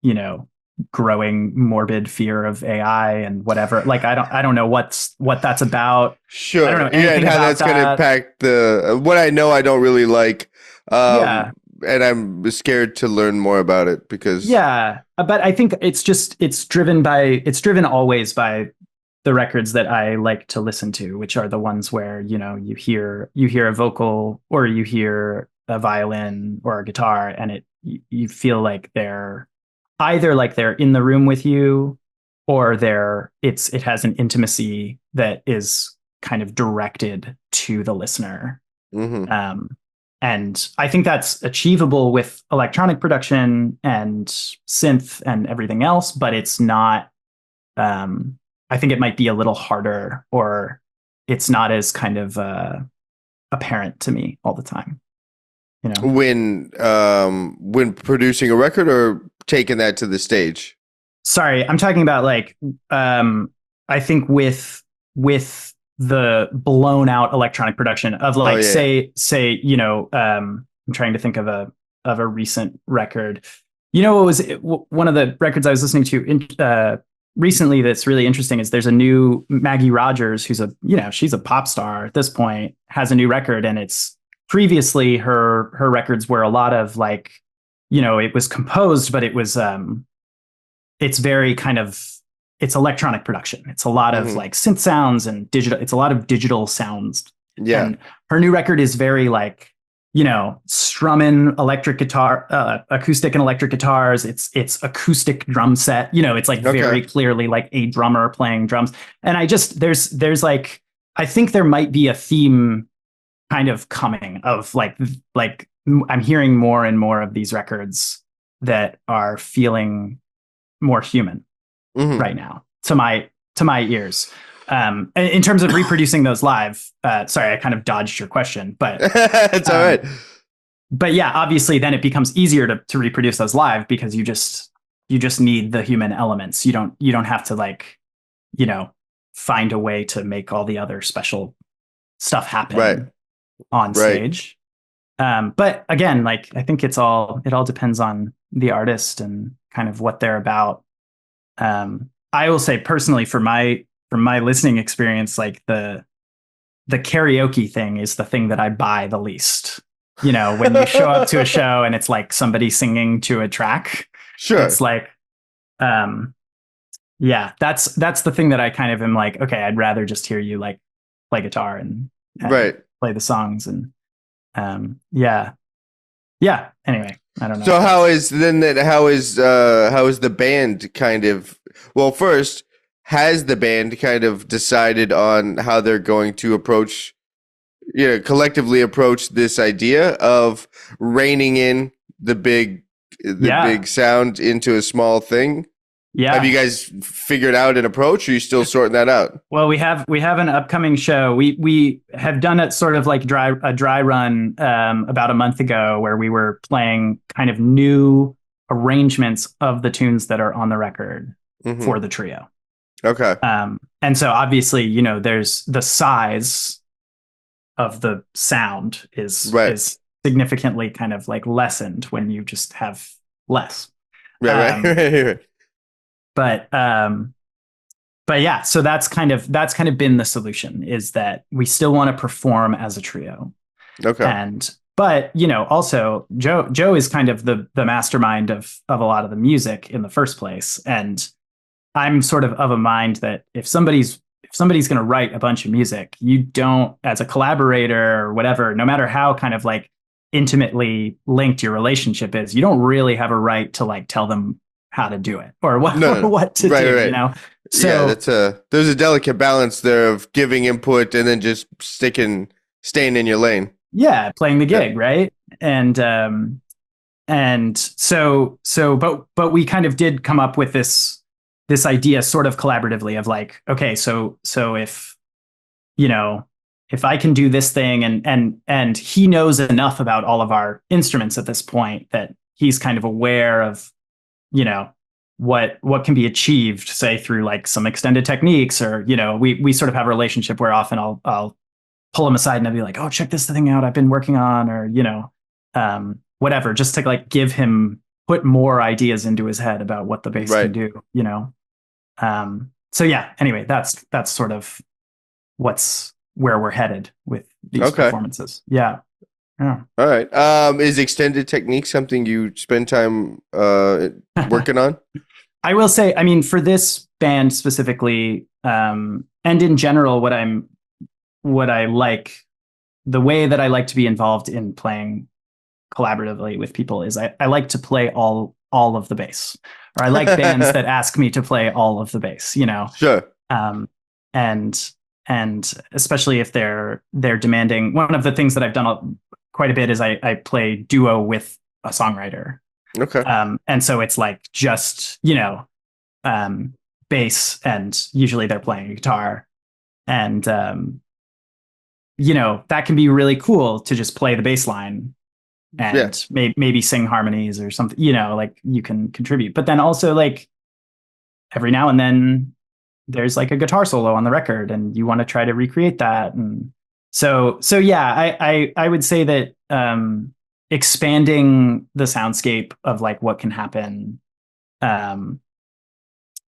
you know, growing morbid fear of AI and whatever. Like I don't know what that's about. I don't Sure. know Yeah, and anything how about that's going to that. impact what I know I don't really like. Yeah. And I'm scared to learn more about it because Yeah, but I think it's driven always by the records that I like to listen to, which are the ones where, you hear a vocal or you hear a violin or a guitar and you feel like they're either like they're in the room with you or it has an intimacy that is kind of directed to the listener. mhm. Um, and I think that's achievable with electronic production and synth and everything else, but it's not. Um, I think it might be a little harder, or it's not as kind of apparent to me all the time. You know, when producing a record or taking that to the stage. sorry, I'm talking about like I think with the blown out electronic production of like say you know I'm trying to think of a recent record. You know, what was one of the records I was listening to recently that's really interesting is there's a new Maggie Rogers, who's she's a pop star at this point, has a new record, and it's previously her records were a lot of like, it was composed, but it was it's very kind of, it's electronic production. It's a lot of like synth sounds and digital. It's a lot of digital sounds. Yeah. And her new record is very like, strumming electric guitar, acoustic and electric guitars. It's acoustic drum set. It's like very clearly like a drummer playing drums. And there's like, I think there might be a theme kind of coming of like I'm hearing more and more of these records that are feeling more human right now to my ears. In terms of reproducing those live, sorry, I kind of dodged your question, but it's all right. But yeah, obviously then it becomes easier to reproduce those live because you just need the human elements. You don't have to like, find a way to make all the other special stuff happen on stage. But again, like I think it all depends on the artist and kind of what they're about. I will say personally from my listening experience, like the karaoke thing is the thing that I buy the least. When you show up to a show and it's like somebody singing to a track, sure, it's like, yeah, that's the thing that I kind of am like, okay, I'd rather just hear you like play guitar and play the songs and yeah. Anyway, I don't know. So how is the band kind of? Well, first, has the band kind of decided on how they're going to approach, collectively approach this idea of reining in the big sound into a small thing? Yeah. Have you guys figured out an approach, or are you still sorting that out? Well, we have an upcoming show. We have done it sort of like a dry run about a month ago, where we were playing kind of new arrangements of the tunes that are on the record for the trio. Okay. And so obviously, there's the size of the sound is significantly kind of like lessened when you just have less. Right. But yeah, so that's kind of been the solution, is that we still want to perform as a trio. Okay. But also Joe is kind of the mastermind of a lot of the music in the first place. And I'm sort of a mind that if somebody's going to write a bunch of music, you don't, as a collaborator or whatever, no matter how kind of like intimately linked your relationship is, you don't really have a right to like tell them how to do it or what to do, right. So yeah, there's a delicate balance there of giving input and then just staying in your lane. Yeah, playing the gig, right? And so but we kind of did come up with this idea sort of collaboratively of like, okay, so if I can do this thing and he knows enough about all of our instruments at this point that he's kind of aware of what can be achieved, say through like some extended techniques, or we sort of have a relationship where often I'll pull him aside and I'll be like, oh, check this thing out I've been working on, or whatever, just to like put more ideas into his head about what the bass can do. So yeah, anyway, that's sort of where we're headed with these performances. Yeah. All right. Is extended technique something you spend time working on? I will say, I mean, for this band specifically, and in general, the way that I like to be involved in playing collaboratively with people is I like to play all of the bass, or I like bands that ask me to play all of the bass, Sure. And especially if they're demanding. One of the things that I've done quite a bit is I play duo with a songwriter. Okay. And so it's like just, bass, and usually they're playing a guitar. And, you know, that can be really cool to just play the bass line and maybe sing harmonies or something, you know, like you can contribute. But then also, like, every now and then there's like a guitar solo on the record and you want to try to recreate that. And so yeah, I would say that expanding the soundscape of like what can happen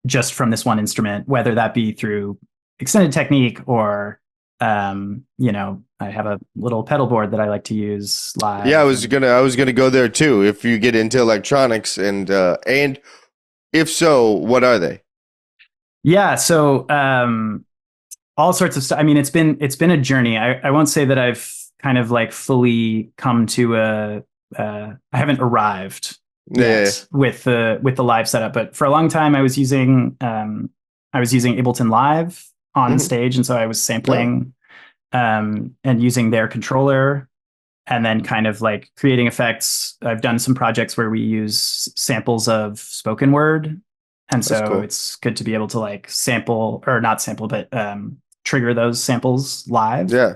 just from this one instrument, whether that be through extended technique or you know, I have a little pedal board that I like to use live. Yeah, I was gonna go there too. If you get into electronics, and if so, what are they? Yeah, so all sorts of stuff. I mean, it's been a journey. I won't say that I've kind of like fully come to I haven't arrived yet with the live setup, but for a long time I was using Ableton Live on stage, and so I was sampling and using their controller and then kind of like creating effects. I've done some projects where we use samples of spoken word, and so it's good to be able to like sample, or not sample, but trigger those samples live. Yeah.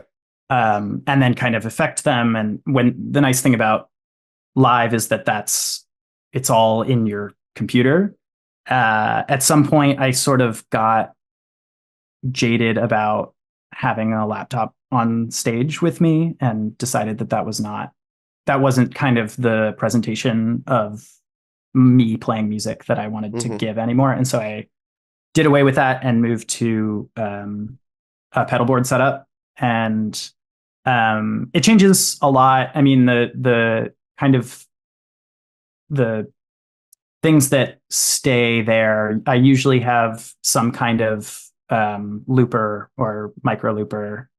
And then kind of affect them. And when the nice thing about live is that it's all in your computer. At some point I sort of got jaded about having a laptop on stage with me and decided that wasn't kind of the presentation of me playing music that I wanted to give anymore. And so I did away with that and moved to a pedal board setup. And it changes a lot. I mean, the kind of the things that stay there, I usually have some kind of looper or micro looper.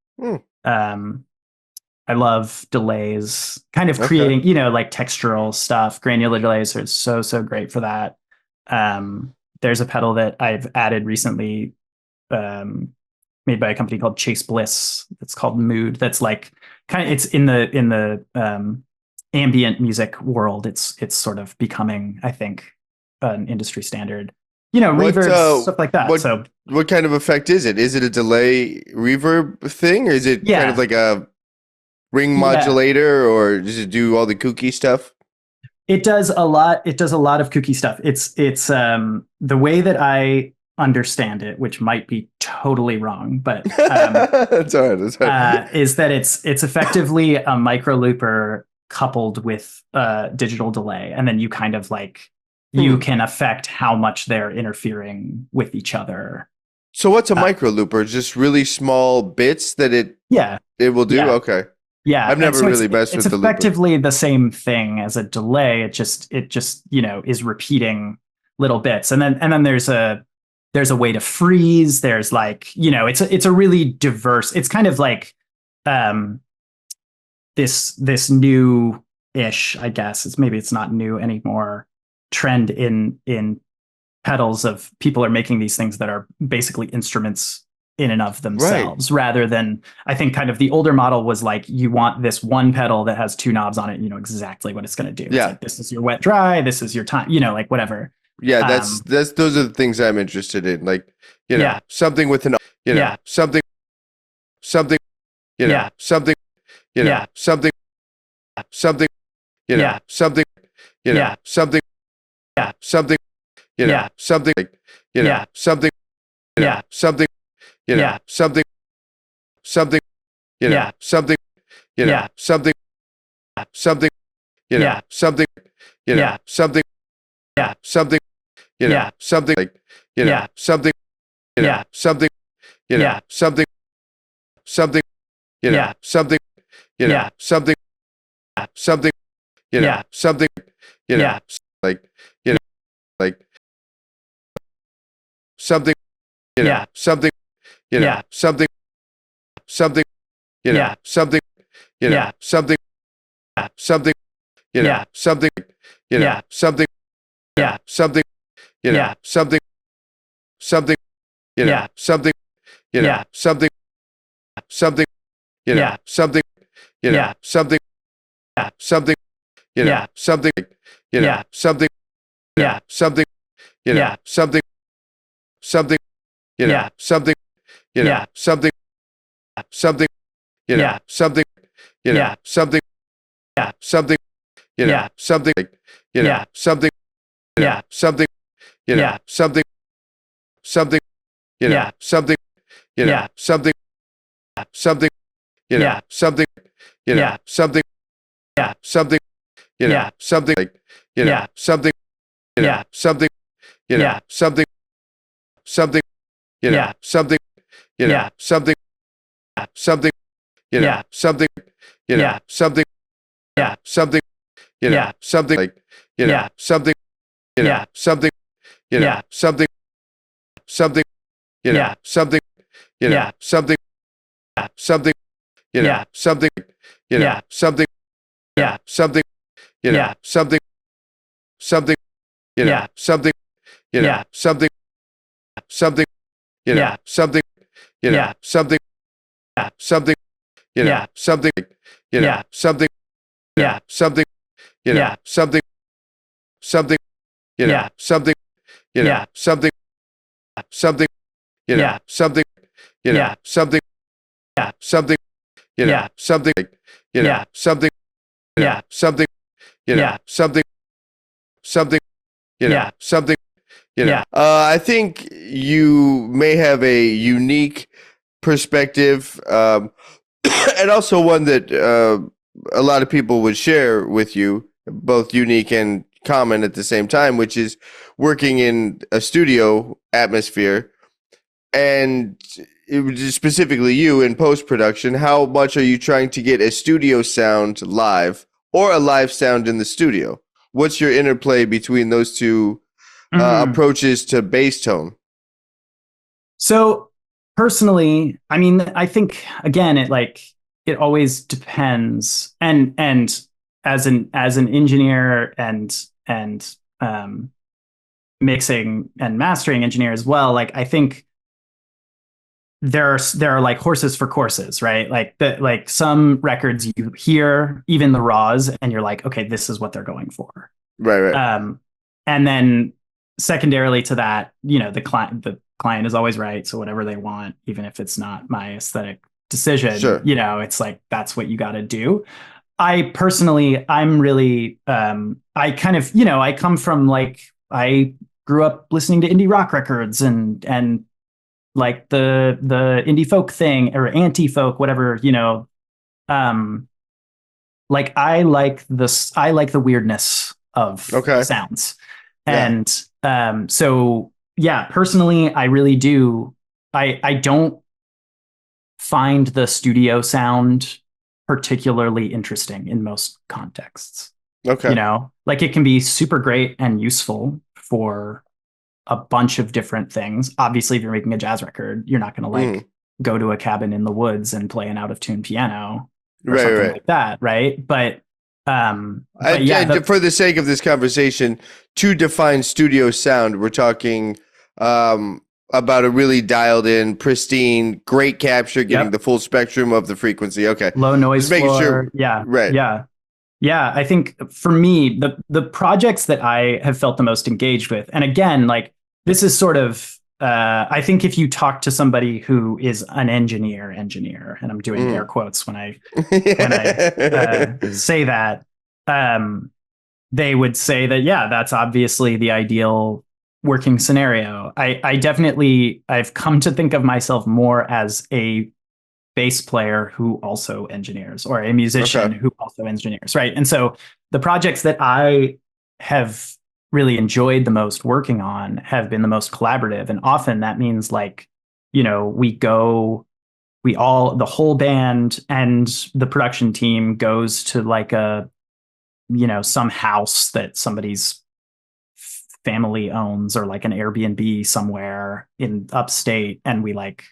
I love delays, kind of creating, you know, like textural stuff. Granular delays are so great for that. There's a pedal that I've added recently, made by a company called Chase Bliss. It's called Mood. That's like it's in the ambient music world. It's sort of becoming, I think, an industry standard. You know, reverbs, stuff like that. What kind of effect is it? Is it a delay reverb thing, or is it kind of like a ring modulator, or does it do all the kooky stuff? It does a lot. It does a lot of kooky stuff. It's the way that I understand it, which might be totally wrong, but that's all right. That's all right. Is that it's effectively a micro looper coupled with digital delay, and then you kind of like you can affect how much they're interfering with each other. So what's a micro looper? Just really small bits that it will do? Yeah. Okay. Yeah. I've never really messed with the looper. It's effectively the same thing as a delay. It just, you know, is repeating little bits. And then there's a way to freeze. There's like, you know, it's a really diverse, it's kind of like this new-ish, I guess. Maybe it's not new anymore, trend in pedals of people are making these things that are basically instruments in and of themselves, rather than, I think kind of the older model was like, you want this one pedal that has two knobs on it, you know exactly what it's going to do. Yeah. It's like, this is your wet dry, this is your time, you know, like whatever. Yeah, that's those are the things I'm interested in. Like, you know, something with an, you know, something, you know, something, you know, something, you know, something, you know, something, something, you know, something, you know, something, you know, something, you know, something, something, you know, something, you know, something, something, you know, something, you know, something, something, you know, something like, you know, something, you know, something, you know, something, something, you know, something, you know, something, something, you know, something, you know, like, you know, like something, you know, something, you know, something, something, you know, something, you know, something, something, you know, something, you know, something, something, you know, something, something, you know, something, you know, something, something, you know, something, you know, something, something, you know, something, you know, something, you know, something, you know, something, something, Yeah. something, Yeah. something, something, Yeah. something, Yeah. something, Yeah. something, Yeah. something, Yeah. something, Yeah. something, Yeah. something, something, Yeah. something, Yeah. something, something, Yeah. something, Yeah. something, Yeah. something, Yeah. something, Yeah. something, Yeah. something, Yeah. something, something, Yeah. something, Yeah. something, something, Yeah. something, Yeah. something, Yeah. something, Yeah. something like, Yeah. something, Yeah. something, Yeah. something, something, Yeah. something, Yeah. something, something, Yeah. something, Yeah. something, Yeah. something, Yeah. something, something, Yeah. something, Yeah. something, something, Yeah. something, Yeah. something, something, Yeah. something, Yeah. something, Yeah. something, Yeah. something, something, Yeah. something, Yeah. something, something, Yeah. something, Yeah. something, Yeah. something, Yeah. something, Yeah. something, Yeah. something, Yeah. something, something, Yeah. something, Yeah. I think you may have a unique perspective, and also one that a lot of people would share with you, both unique and common at the same time, which is working in a studio atmosphere. And it was just specifically you in post production, how much are you trying to get a studio sound live or a live sound in the studio? What's your interplay between those two Mhm. approaches to bass tone? So personally, I mean, I think again, it always depends. And as an engineer and um mixing and mastering engineer as well, like I think there are like horses for courses, right? Like some records you hear even the raws and you're like, okay, this is what they're going for. Right, right. And then secondarily to that, the client is always right. So whatever they want, even if it's not my aesthetic decision, Sure. it's like that's what you got to do. I personally, I'm really, I kind of, I come from like I grew up listening to indie rock records and like the indie folk thing or anti folk, whatever, um, like I like the weirdness of Okay. sounds. Yeah. And so yeah, personally, I really do. I don't find the studio sound particularly interesting in most contexts. Okay. Like it can be super great and useful for a bunch of different things. Obviously, if you're making a jazz record, you're not going to Mm. like go to a cabin in the woods and play an out of tune piano or Right, something right. like that, right? But yeah, For the sake of this conversation, to define studio sound, we're talking about a really dialed in, pristine, great capture, getting yep, the full spectrum of the frequency. Okay. low noise Just making floor. sure. Yeah, Right. yeah, yeah. I think for me, the projects that I have felt the most engaged with, and again, like this is sort of. I think if you talk to somebody who is an engineer, and I'm doing air quotes when I say that, they would say that, yeah, that's obviously the ideal working scenario. I've come to think of myself more as a bass player who also engineers or a musician Okay. who also engineers, right? And so the projects that I have really enjoyed the most working on have been the most collaborative. And often that means like, the whole band and the production team goes to like some house that somebody's family owns or like an Airbnb somewhere in upstate. And we like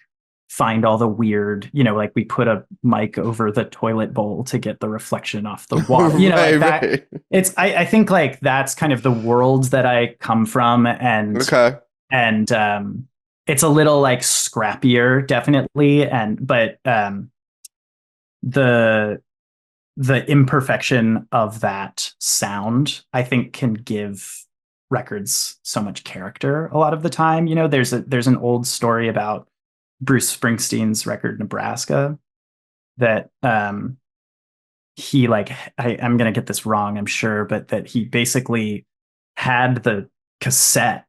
find all the weird, like we put a mic over the toilet bowl to get the reflection off the water, like that. Right. I think like that's kind of the world that I come from. Okay. And it's a little like scrappier, definitely. But the imperfection of that sound, I think, can give records so much character a lot of the time. You know, there's an old story about Bruce Springsteen's record Nebraska that he like I'm gonna get this wrong, I'm sure, but that he basically had the cassette,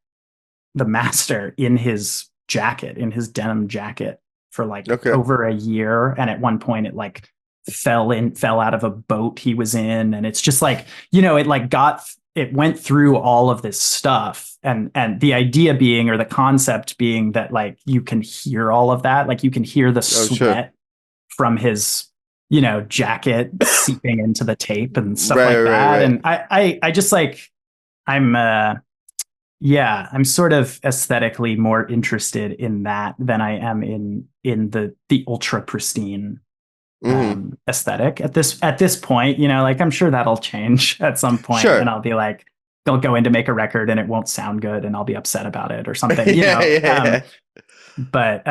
the master, in his jacket, in his denim jacket for like over a year, and at one point it like fell out of a boat he was in, and it's just like, you know, it went through all of this stuff, and the idea being, or the concept being, that like you can hear all of that, like you can hear the sweat from his, you know, jacket seeping into the tape and stuff like that. Right. And I just like, I'm sort of aesthetically more interested in that than I am in the ultra pristine aesthetic at this point. You know, like I'm sure that'll change at some point, and I'll be like, they'll go in to make a record and it won't sound good, and I'll be upset about it or something. You know? But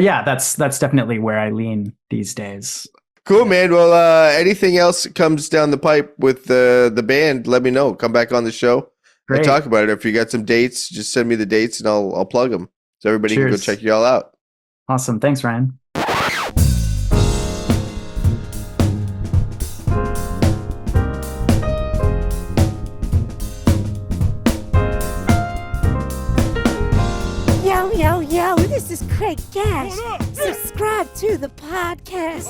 yeah, that's definitely where I lean these days. Cool, man. Well, anything else comes down the pipe with the band, let me know. Come back on the show and talk about it. If you got some dates, just send me the dates and I'll plug them so everybody can go check y'all out. Awesome. Thanks, Ryan. Yo, this is Craig Gash. Subscribe to the podcast.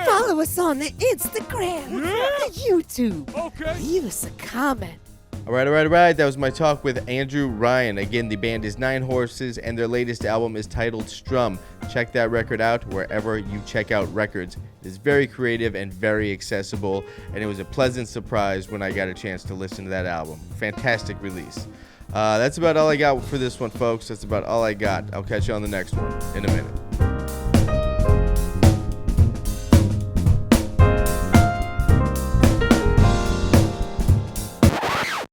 Follow us on the Instagram, the YouTube. Leave us a comment. All right. That was my talk with Andrew Ryan. Again, the band is 9 Horses, and their latest album is titled STRUM. Check that record out wherever you check out records. It is very creative and very accessible, and it was a pleasant surprise when I got a chance to listen to that album. Fantastic release. That's about all I got for this one, folks. That's about all I got. I'll catch you on the next one in a minute.